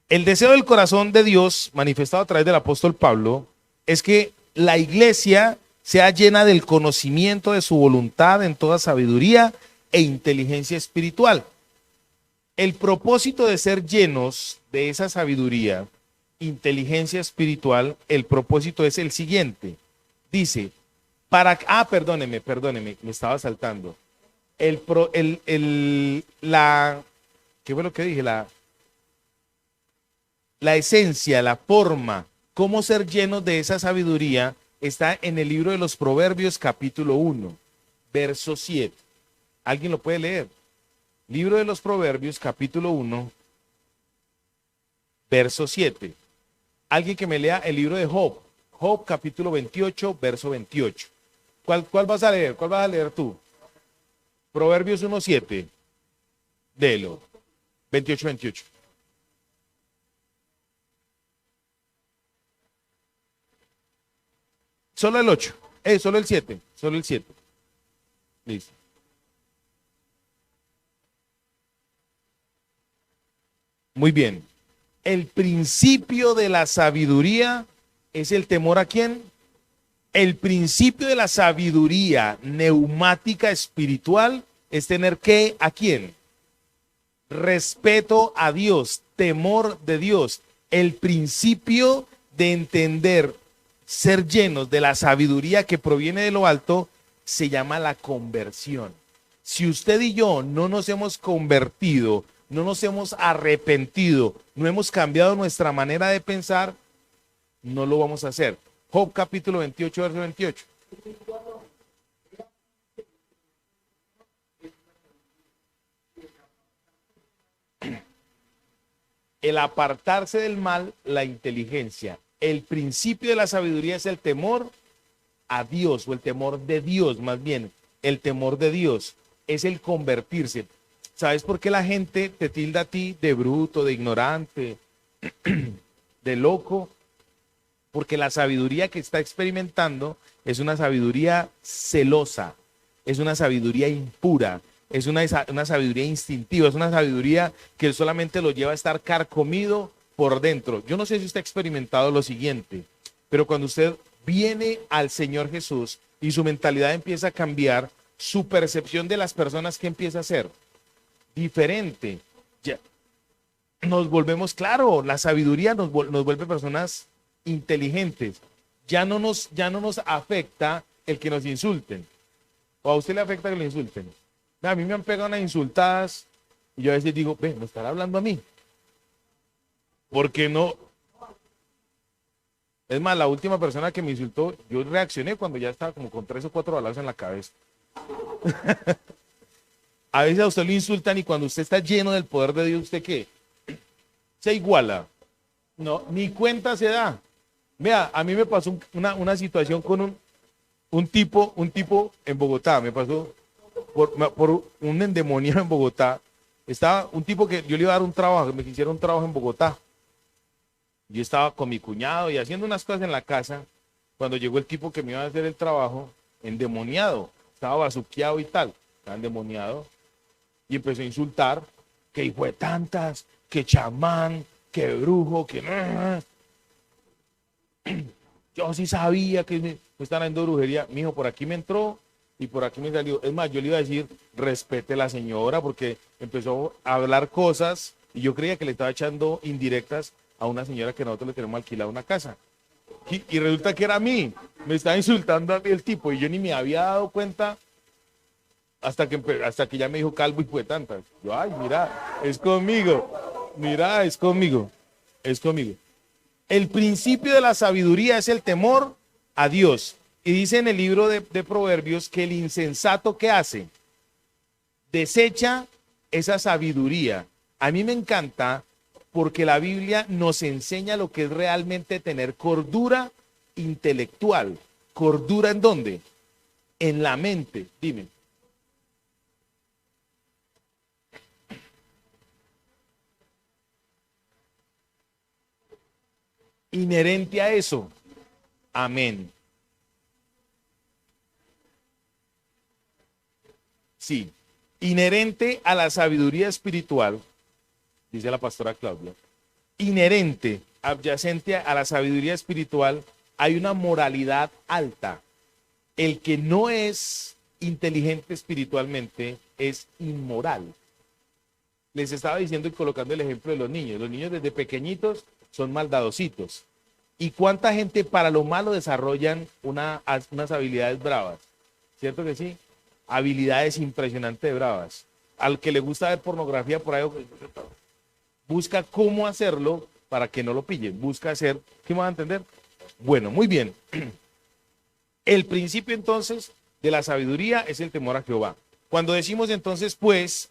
el deseo del corazón de Dios, manifestado a través del apóstol Pablo, es que la iglesia sea llena del conocimiento de su voluntad en toda sabiduría e inteligencia espiritual. El propósito de ser llenos de esa sabiduría, inteligencia espiritual, el propósito es el siguiente. Dice, perdóneme, me estaba saltando. ¿Qué fue lo que dije? La esencia, la forma, cómo ser llenos de esa sabiduría, está en el libro de los Proverbios, capítulo 1, verso 7. ¿Alguien lo puede leer? Libro de los Proverbios, capítulo 1, verso 7. Alguien que me lea el libro de Job. Job, capítulo 28, verso 28. ¿Cuál vas a leer? ¿Cuál vas a leer tú? Proverbios 1:7. Léelo. 28:28. Solo el 8. Solo el 7. Solo el 7. Listo. Muy bien. El principio de la sabiduría es el temor ¿a quién? El principio de la sabiduría neumática espiritual es tener ¿qué? ¿A quién? Respeto a Dios, temor de Dios. El principio de entender, ser llenos de la sabiduría que proviene de lo alto, se llama la conversión. Si usted y yo no nos hemos convertido, no nos hemos arrepentido, no hemos cambiado nuestra manera de pensar, no lo vamos a hacer. Job capítulo 28, verso 28. El apartarse del mal, la inteligencia. El principio de la sabiduría es el temor a Dios, o el temor de Dios, más bien. El temor de Dios es el convertirse. ¿Sabes por qué la gente te tilda a ti de bruto, de ignorante, de loco? Porque la sabiduría que está experimentando es una sabiduría celosa, es una sabiduría impura, es una sabiduría instintiva, es una sabiduría que solamente lo lleva a estar carcomido por dentro. Yo no sé si usted ha experimentado lo siguiente, pero cuando usted viene al Señor Jesús y su mentalidad empieza a cambiar, su percepción de las personas, ¿qué empieza a ser? Diferente. Ya, nos volvemos, claro, la sabiduría nos vuelve personas inteligentes. Ya no nos afecta el que nos insulten. ¿O a usted le afecta que lo insulten? A mí me han pegado unas insultadas y yo a veces digo, ve, ¿me estará hablando a mí? ¿Por qué no? Es más, la última persona que me insultó, yo reaccioné cuando ya estaba como con 3 o 4 balazos en la cabeza. A veces a usted lo insultan y cuando usted está lleno del poder de Dios, ¿usted qué? Se iguala. No, ni cuenta se da. Vea, a mí me pasó una situación con un tipo en Bogotá. Me pasó por un endemoniado en Bogotá. Estaba un tipo que yo le iba a dar un trabajo, me quisiera un trabajo en Bogotá. Yo estaba con mi cuñado y haciendo unas cosas en la casa. Cuando llegó el tipo que me iba a hacer el trabajo, endemoniado. Estaba bazuqueado y tal. Estaba endemoniado. Y empezó a insultar, que hijo de tantas, que chamán, que brujo, que... Yo sí sabía que me están haciendo brujería. Mijo, por aquí me entró y por aquí me salió. Es más, yo le iba a decir, respete a la señora, porque empezó a hablar cosas y yo creía que le estaba echando indirectas a una señora que nosotros le tenemos alquilada una casa. Y resulta que era a mí. Me estaba insultando a mí el tipo y yo ni me había dado cuenta hasta que ya me dijo calvo y fue tantas. Yo, ay, mira, es conmigo. Mira, es conmigo. Es conmigo. El principio de la sabiduría es el temor a Dios. Y dice en el libro de Proverbios que el insensato, ¿qué hace? Desecha esa sabiduría. A mí me encanta porque la Biblia nos enseña lo que es realmente tener cordura intelectual. ¿Cordura en dónde? En la mente. Dime. Inherente a eso. Amén. Sí. Inherente a la sabiduría espiritual, dice la pastora Claudia, inherente, adyacente a la sabiduría espiritual, hay una moralidad alta. El que no es inteligente espiritualmente es inmoral. Les estaba diciendo y colocando el ejemplo de los niños. Los niños desde pequeñitos son maldadositos. ¿Y cuánta gente para lo malo desarrollan unas habilidades bravas? ¿Cierto que sí? Habilidades impresionantes bravas. Al que le gusta ver pornografía por ahí, busca cómo hacerlo para que no lo pillen. Busca hacer, ¿qué me van a entender? Bueno, muy bien. El principio entonces de la sabiduría es el temor a Jehová. Cuando decimos entonces pues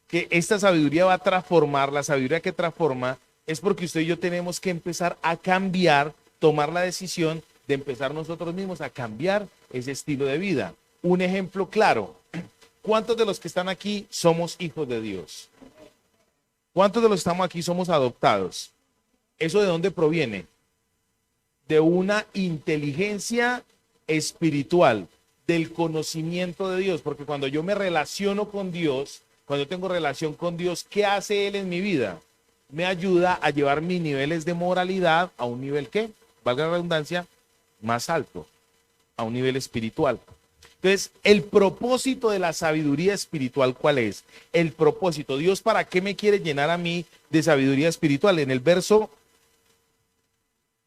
que esta sabiduría va a transformar, la sabiduría que transforma, es porque usted y yo tenemos que empezar a cambiar, tomar la decisión de empezar nosotros mismos a cambiar ese estilo de vida. Un ejemplo claro, ¿Cuántos de los que están aquí somos hijos de Dios? ¿Cuántos de los que estamos aquí somos adoptados? ¿Eso de dónde proviene? De una inteligencia espiritual, del conocimiento de Dios, porque cuando yo me relaciono con Dios, cuando tengo relación con Dios, ¿qué hace Él en mi vida? Me ayuda a llevar mis niveles de moralidad a un nivel que, valga la redundancia, más alto, a un nivel espiritual. Entonces, el propósito de la sabiduría espiritual, ¿cuál es? El propósito, Dios, ¿para qué me quiere llenar a mí de sabiduría espiritual? En el verso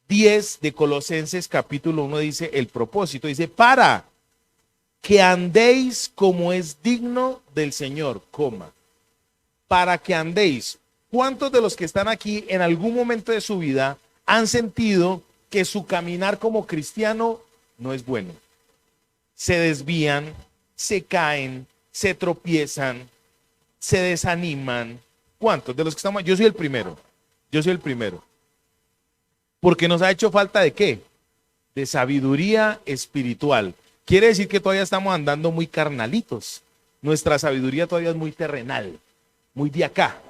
10 de Colosenses capítulo 1 dice el propósito, dice, para que andéis como es digno del Señor, coma, para que andéis. ¿Cuántos de los que están aquí en algún momento de su vida han sentido que su caminar como cristiano no es bueno? Se desvían, se caen, se tropiezan, se desaniman. ¿Cuántos de los que estamos? Yo soy el primero. Yo soy el primero. Porque nos ha hecho falta ¿de qué? De sabiduría espiritual. Quiere decir que todavía estamos andando muy carnalitos. Nuestra sabiduría todavía es muy terrenal, muy de acá,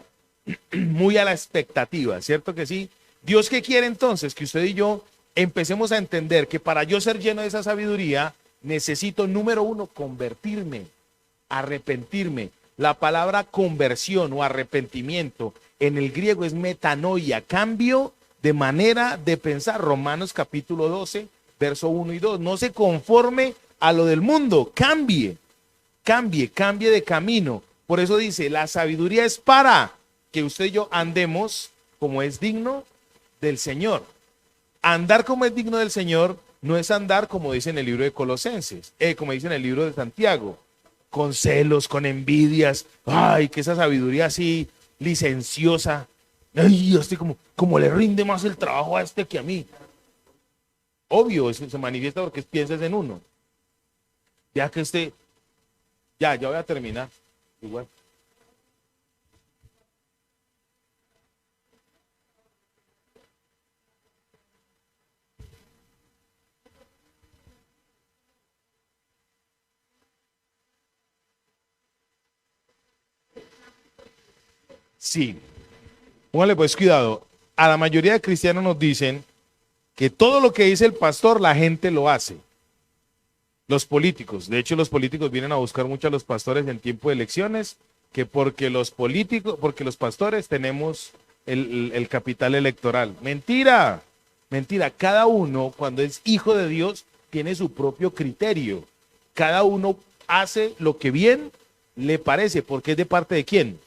muy a la expectativa, ¿cierto que sí? Dios, ¿qué quiere entonces? Que usted y yo empecemos a entender que para yo ser lleno de esa sabiduría, necesito, número uno, convertirme, arrepentirme. La palabra conversión o arrepentimiento en el griego es metanoia, cambio de manera de pensar. Romanos capítulo 12, verso 1 y 2. No se conforme a lo del mundo, cambie de camino. Por eso dice, la sabiduría es para que usted y yo andemos como es digno del Señor. Andar como es digno del Señor no es andar como dice en el libro de Colosenses, como dice en el libro de Santiago, con celos, con envidias, ay, que esa sabiduría así licenciosa, ay, este como le rinde más el trabajo a este que a mí. Obvio, eso se manifiesta porque piensas en uno. Ya que ya voy a terminar. Igual. Sí, póngale pues cuidado. A la mayoría de cristianos nos dicen que todo lo que dice el pastor, la gente lo hace. Los políticos, de hecho los políticos vienen a buscar mucho a los pastores en tiempo de elecciones, que porque los políticos, porque los pastores tenemos el capital electoral. Mentira, mentira. Cada uno, cuando es hijo de Dios, tiene su propio criterio. Cada uno hace lo que bien le parece, porque es de parte de quién.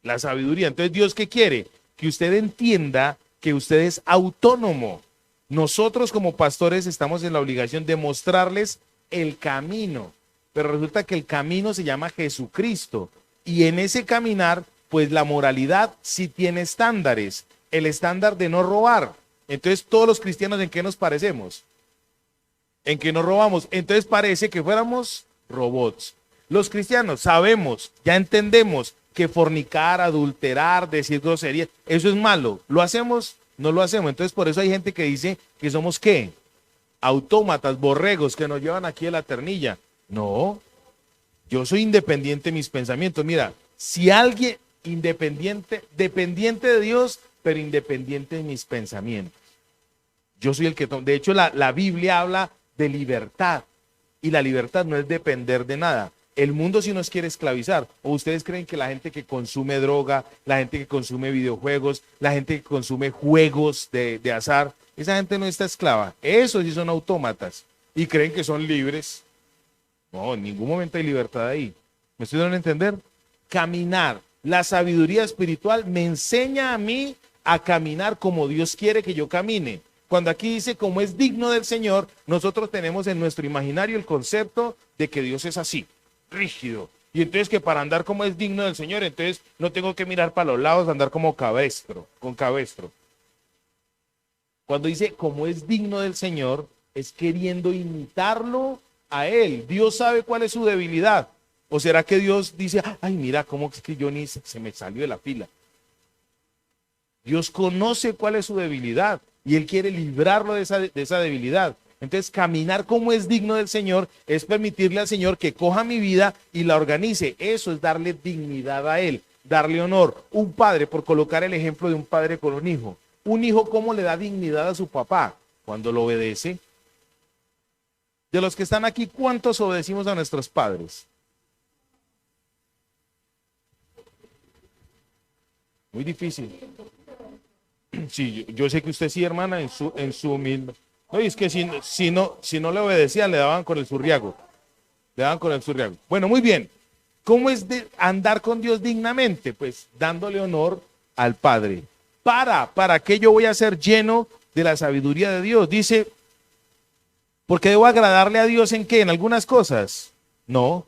La sabiduría. Entonces, ¿Dios qué quiere? Que usted entienda que usted es autónomo. Nosotros como pastores estamos en la obligación de mostrarles el camino, pero resulta que el camino se llama Jesucristo y en ese caminar, pues la moralidad sí tiene estándares, el estándar de no robar. Entonces, todos los cristianos, ¿en qué nos parecemos? En que no robamos. Entonces parece que fuéramos robots. Los cristianos sabemos, ya entendemos que fornicar, adulterar, decir groserías, eso es malo. ¿Lo hacemos? No lo hacemos. Entonces por eso hay gente que dice que somos ¿qué? Autómatas, borregos que nos llevan aquí a la ternilla. No, yo soy independiente de mis pensamientos. Mira, si alguien independiente, dependiente de Dios, pero independiente de mis pensamientos. Yo soy el que de hecho la Biblia habla de libertad y la libertad no es depender de nada. El mundo sí nos quiere esclavizar. ¿O ustedes creen que la gente que consume droga, la gente que consume videojuegos, la gente que consume juegos de azar, esa gente no está esclava? Esos sí son autómatas y creen que son libres. No, en ningún momento hay libertad ahí. ¿Me estoy dando a entender? Caminar. La sabiduría espiritual me enseña a mí a caminar como Dios quiere que yo camine. Cuando aquí dice como es digno del Señor, nosotros tenemos en nuestro imaginario el concepto de que Dios es así, rígido. Y entonces que para andar como es digno del Señor, entonces no tengo que mirar para los lados, andar como cabestro, con cabestro. Cuando dice como es digno del Señor, es queriendo imitarlo a Él. Dios sabe cuál es su debilidad. ¿O será que Dios dice, ay, mira, cómo es que yo ni se me salió de la fila? Dios conoce cuál es su debilidad y Él quiere librarlo de esa debilidad. Entonces, caminar como es digno del Señor es permitirle al Señor que coja mi vida y la organice. Eso es darle dignidad a Él, darle honor. Un padre, por colocar el ejemplo de un padre con un hijo. Un hijo, ¿cómo le da dignidad a su papá? Cuando lo obedece. De los que están aquí, ¿cuántos obedecimos a nuestros padres? Muy difícil. Sí, yo sé que usted sí, hermana, en su humilde. No, y es que si no le obedecían, le daban con el zurriago. Le daban con el zurriago. Bueno, muy bien. ¿Cómo es de andar con Dios dignamente? Pues dándole honor al Padre. ¿Para qué yo voy a ser lleno de la sabiduría de Dios? Dice, ¿porque debo agradarle a Dios en qué? ¿En algunas cosas? No.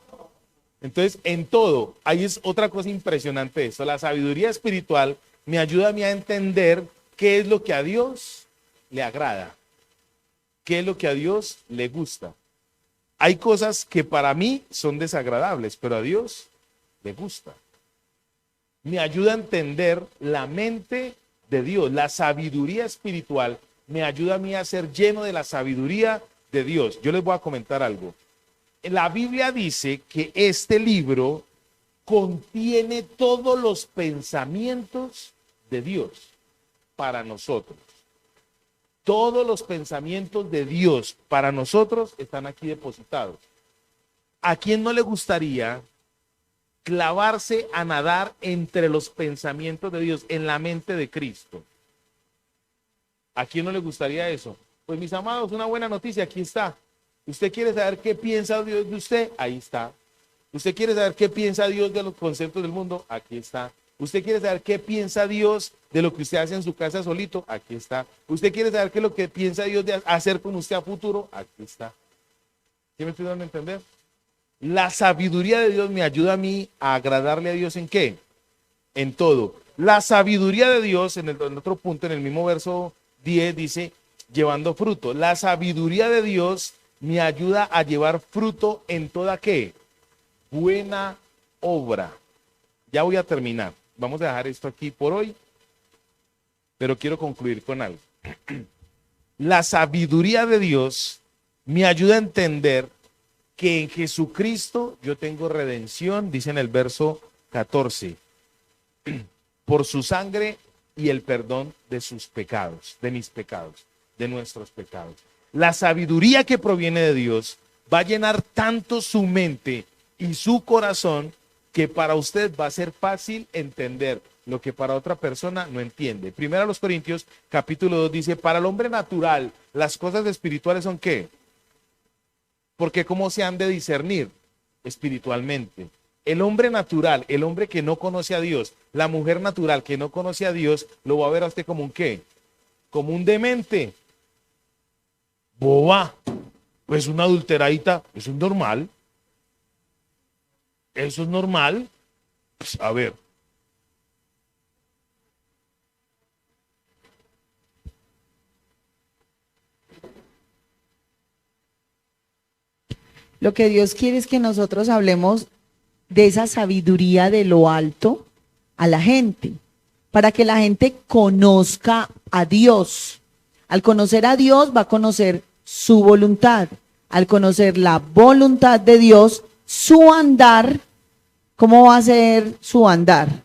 Entonces, en todo. Ahí es otra cosa impresionante de esto. La sabiduría espiritual me ayuda a mí a entender qué es lo que a Dios le agrada. ¿Qué es lo que a Dios le gusta? Hay cosas que para mí son desagradables, pero a Dios le gusta. Me ayuda a entender la mente de Dios, la sabiduría espiritual me ayuda a mí a ser lleno de la sabiduría de Dios. Yo les voy a comentar algo. La Biblia dice que este libro contiene todos los pensamientos de Dios para nosotros. Todos los pensamientos de Dios para nosotros están aquí depositados. ¿A quién no le gustaría clavarse a nadar entre los pensamientos de Dios, en la mente de Cristo? ¿A quién no le gustaría eso? Pues mis amados, una buena noticia, aquí está. ¿Usted quiere saber qué piensa Dios de usted? Ahí está. ¿Usted quiere saber qué piensa Dios de los conceptos del mundo? Aquí está. ¿Usted quiere saber qué piensa Dios de lo que usted hace en su casa solito? Aquí está. ¿Usted quiere saber qué es lo que piensa Dios de hacer con usted a futuro? Aquí está. ¿Qué me estoy dando a entender? La sabiduría de Dios me ayuda a mí a agradarle a Dios ¿en qué? En todo. La sabiduría de Dios, en otro punto, en el mismo verso 10, dice, llevando fruto. La sabiduría de Dios me ayuda a llevar fruto en toda ¿qué? Buena obra. Ya voy a terminar. Vamos a dejar esto aquí por hoy, pero quiero concluir con algo. La sabiduría de Dios me ayuda a entender que en Jesucristo yo tengo redención, dice en el verso 14, por su sangre y el perdón de sus pecados, de mis pecados, de nuestros pecados. La sabiduría que proviene de Dios va a llenar tanto su mente y su corazón que para usted va a ser fácil entender lo que para otra persona no entiende. Primero a los Corintios, capítulo 2 dice, para el hombre natural, las cosas espirituales son ¿qué? Porque ¿cómo se han de discernir? Espiritualmente. El hombre natural, el hombre que no conoce a Dios, la mujer natural que no conoce a Dios, lo va a ver a usted como un ¿qué? Como un demente. Boba. Pues una adulteradita, eso es normal. Eso es normal. Pues, a ver. Lo que Dios quiere es que nosotros hablemos de esa sabiduría de lo alto a la gente, para que la gente conozca a Dios. Al conocer a Dios va a conocer su voluntad. Al conocer la voluntad de Dios, su andar, ¿cómo va a ser su andar?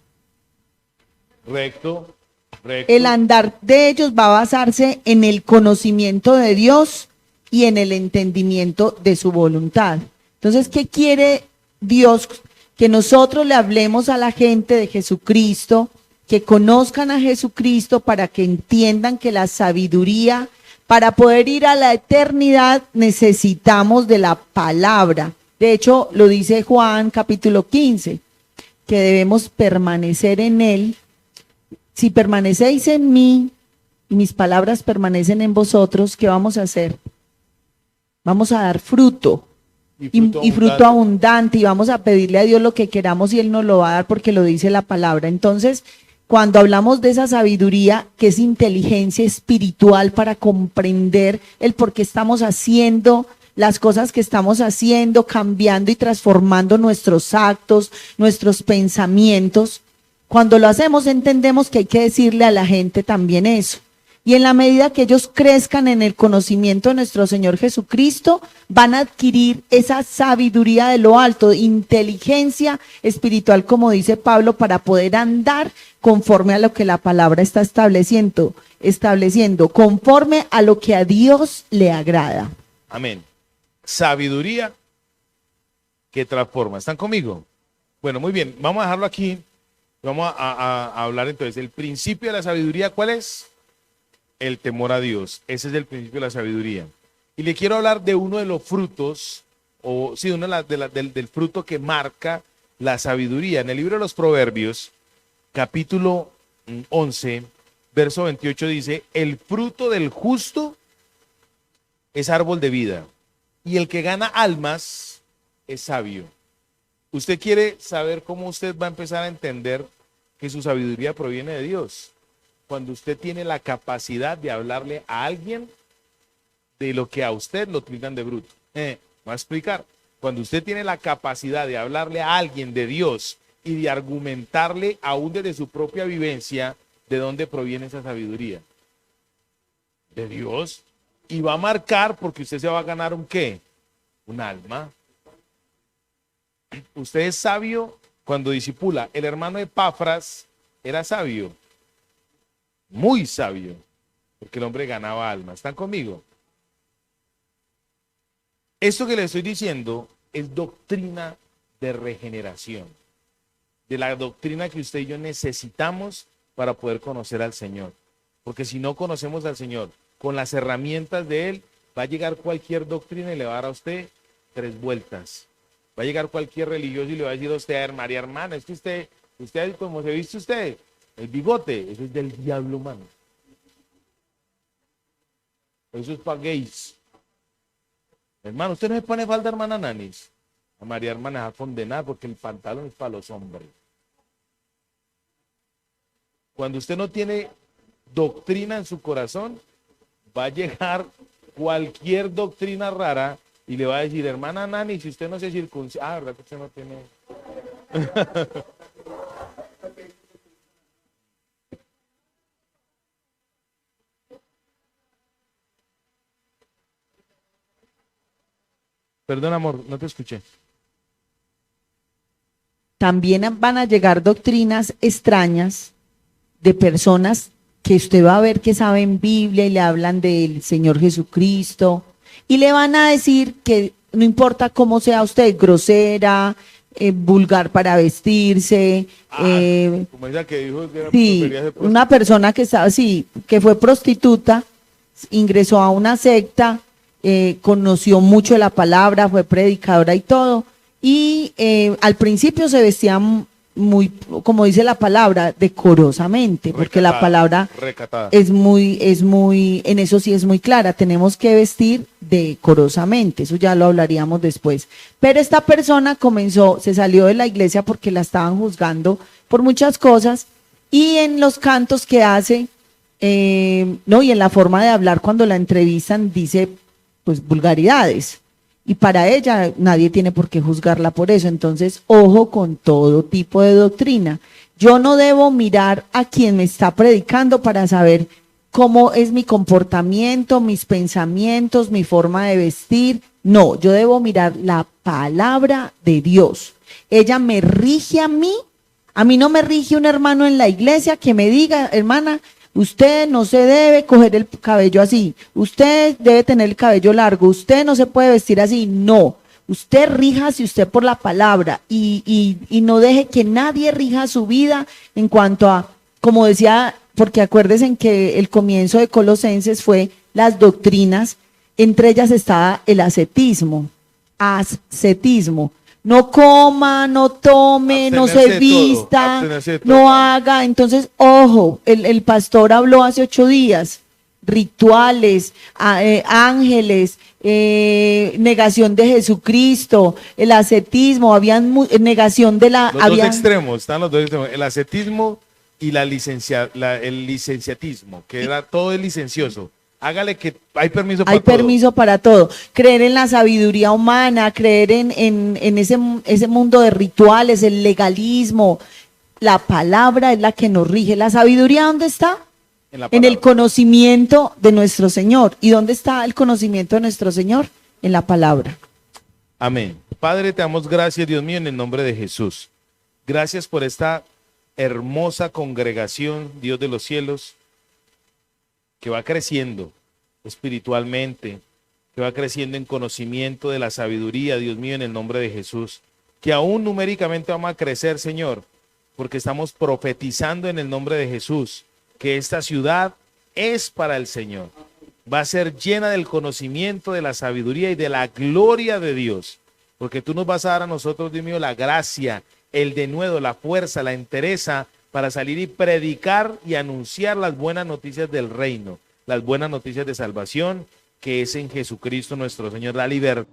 Recto, recto. El andar de ellos va a basarse en el conocimiento de Dios y en el entendimiento de su voluntad. Entonces, ¿qué quiere Dios? Que nosotros le hablemos a la gente de Jesucristo, que conozcan a Jesucristo para que entiendan que la sabiduría, para poder ir a la eternidad, necesitamos de la palabra. De hecho, lo dice Juan capítulo 15, que debemos permanecer en él. Si permanecéis en mí y mis palabras permanecen en vosotros, ¿qué vamos a hacer? Vamos a dar fruto y fruto abundante y vamos a pedirle a Dios lo que queramos y Él nos lo va a dar porque lo dice la palabra. Entonces, cuando hablamos de esa sabiduría, que es inteligencia espiritual para comprender el por qué estamos haciendo las cosas que estamos haciendo, cambiando y transformando nuestros actos, nuestros pensamientos, cuando lo hacemos entendemos que hay que decirle a la gente también eso. Y en la medida que ellos crezcan en el conocimiento de nuestro Señor Jesucristo, van a adquirir esa sabiduría de lo alto, inteligencia espiritual, como dice Pablo, para poder andar conforme a lo que la palabra está estableciendo, conforme a lo que a Dios le agrada. Amén. Sabiduría que transforma. ¿Están conmigo? Bueno, muy bien. Vamos a dejarlo aquí. Vamos a hablar entonces. El principio de la sabiduría, ¿cuál es? El temor a Dios. Ese es el principio de la sabiduría. Y le quiero hablar de uno de los frutos, o sí, del fruto que marca la sabiduría. En el libro de los Proverbios, capítulo 11, verso 28 dice: el fruto del justo es árbol de vida, y el que gana almas es sabio. Usted quiere saber cómo usted va a empezar a entender que su sabiduría proviene de Dios. Cuando usted tiene la capacidad de hablarle a alguien de lo que a usted lo tildan de bruto. Voy a explicar. Cuando usted tiene la capacidad de hablarle a alguien de Dios y de argumentarle aún desde su propia vivencia de dónde proviene esa sabiduría. De Dios. Y va a marcar porque usted se va a ganar un ¿qué? Un alma. Usted es sabio cuando disipula. El hermano Epafras era sabio. Muy sabio. Porque el hombre ganaba alma. ¿Están conmigo? Esto que le estoy diciendo es doctrina de regeneración. De la doctrina que usted y yo necesitamos para poder conocer al Señor. Porque si no conocemos al Señor con las herramientas de Él, va a llegar cualquier doctrina y le va a dar a usted 3 vueltas. Va a llegar cualquier religioso y le va a decir a usted: María hermana, es que usted como se viste usted, el bigote, eso es del diablo, mano. Eso es para gays. Hermano, usted no se pone falda, hermana Nanis. A María hermana a condenar porque el pantalón es para los hombres. Cuando usted no tiene doctrina en su corazón, va a llegar cualquier doctrina rara y le va a decir: hermana Nani, si usted no se circuncida. Ah, ¿verdad que usted no tiene? Perdón, amor, no te escuché. También van a llegar doctrinas extrañas de personas que usted va a ver que saben Biblia y le hablan del Señor Jesucristo y le van a decir que no importa cómo sea usted, grosera, vulgar para vestirse. Como ella que dijo que era Sí, una persona que estaba así, que fue prostituta, ingresó a una secta, conoció mucho de la palabra, fue predicadora y todo, y al principio se vestía muy, como dice la palabra, decorosamente, porque la palabra es muy, en eso sí es muy clara, tenemos que vestir decorosamente, eso ya lo hablaríamos después. Pero esta persona se salió de la iglesia porque la estaban juzgando por muchas cosas, y en los cantos que hace, no, y en la forma de hablar cuando la entrevistan, dice pues vulgaridades. Y para ella nadie tiene por qué juzgarla por eso. Entonces, ojo con todo tipo de doctrina. Yo no debo mirar a quien me está predicando para saber cómo es mi comportamiento, mis pensamientos, mi forma de vestir. No, yo debo mirar la palabra de Dios. Ella me rige a mí no me rige un hermano en la iglesia que me diga: hermana, usted no se debe coger el cabello así, usted debe tener el cabello largo, usted no se puede vestir así. No, usted ríjase usted por la palabra y no deje que nadie rija su vida en cuanto a, como decía, porque acuérdense que el comienzo de Colosenses fue las doctrinas, entre ellas estaba el ascetismo. No coma, no tome, no se vista, no haga. Entonces, ojo, el pastor habló hace 8 días, rituales, ángeles, negación de Jesucristo, el ascetismo, negación de la... Los dos extremos, están los dos extremos, el ascetismo y el licenciatismo, que era todo el licencioso. Hágale que hay permiso para todo. Hay permiso para todo. Creer en la sabiduría humana, creer en ese mundo de rituales, el legalismo. La palabra es la que nos rige. ¿La sabiduría dónde está? En la en el palabra. conocimiento de nuestro Señor. ¿Y dónde está el conocimiento de nuestro Señor? En la palabra. Amén. Padre, te damos gracias, Dios mío, en el nombre de Jesús. Gracias por esta hermosa congregación, Dios de los cielos, que va creciendo espiritualmente, que va creciendo en conocimiento de la sabiduría, Dios mío, en el nombre de Jesús. Que aún numéricamente vamos a crecer, Señor, porque estamos profetizando en el nombre de Jesús, que esta ciudad es para el Señor. Va a ser llena del conocimiento, de la sabiduría y de la gloria de Dios, porque tú nos vas a dar a nosotros, Dios mío, la gracia, el denuedo, la fuerza, la entereza para salir y predicar y anunciar las buenas noticias del reino, las buenas noticias de salvación, que es en Jesucristo nuestro Señor, la libertad.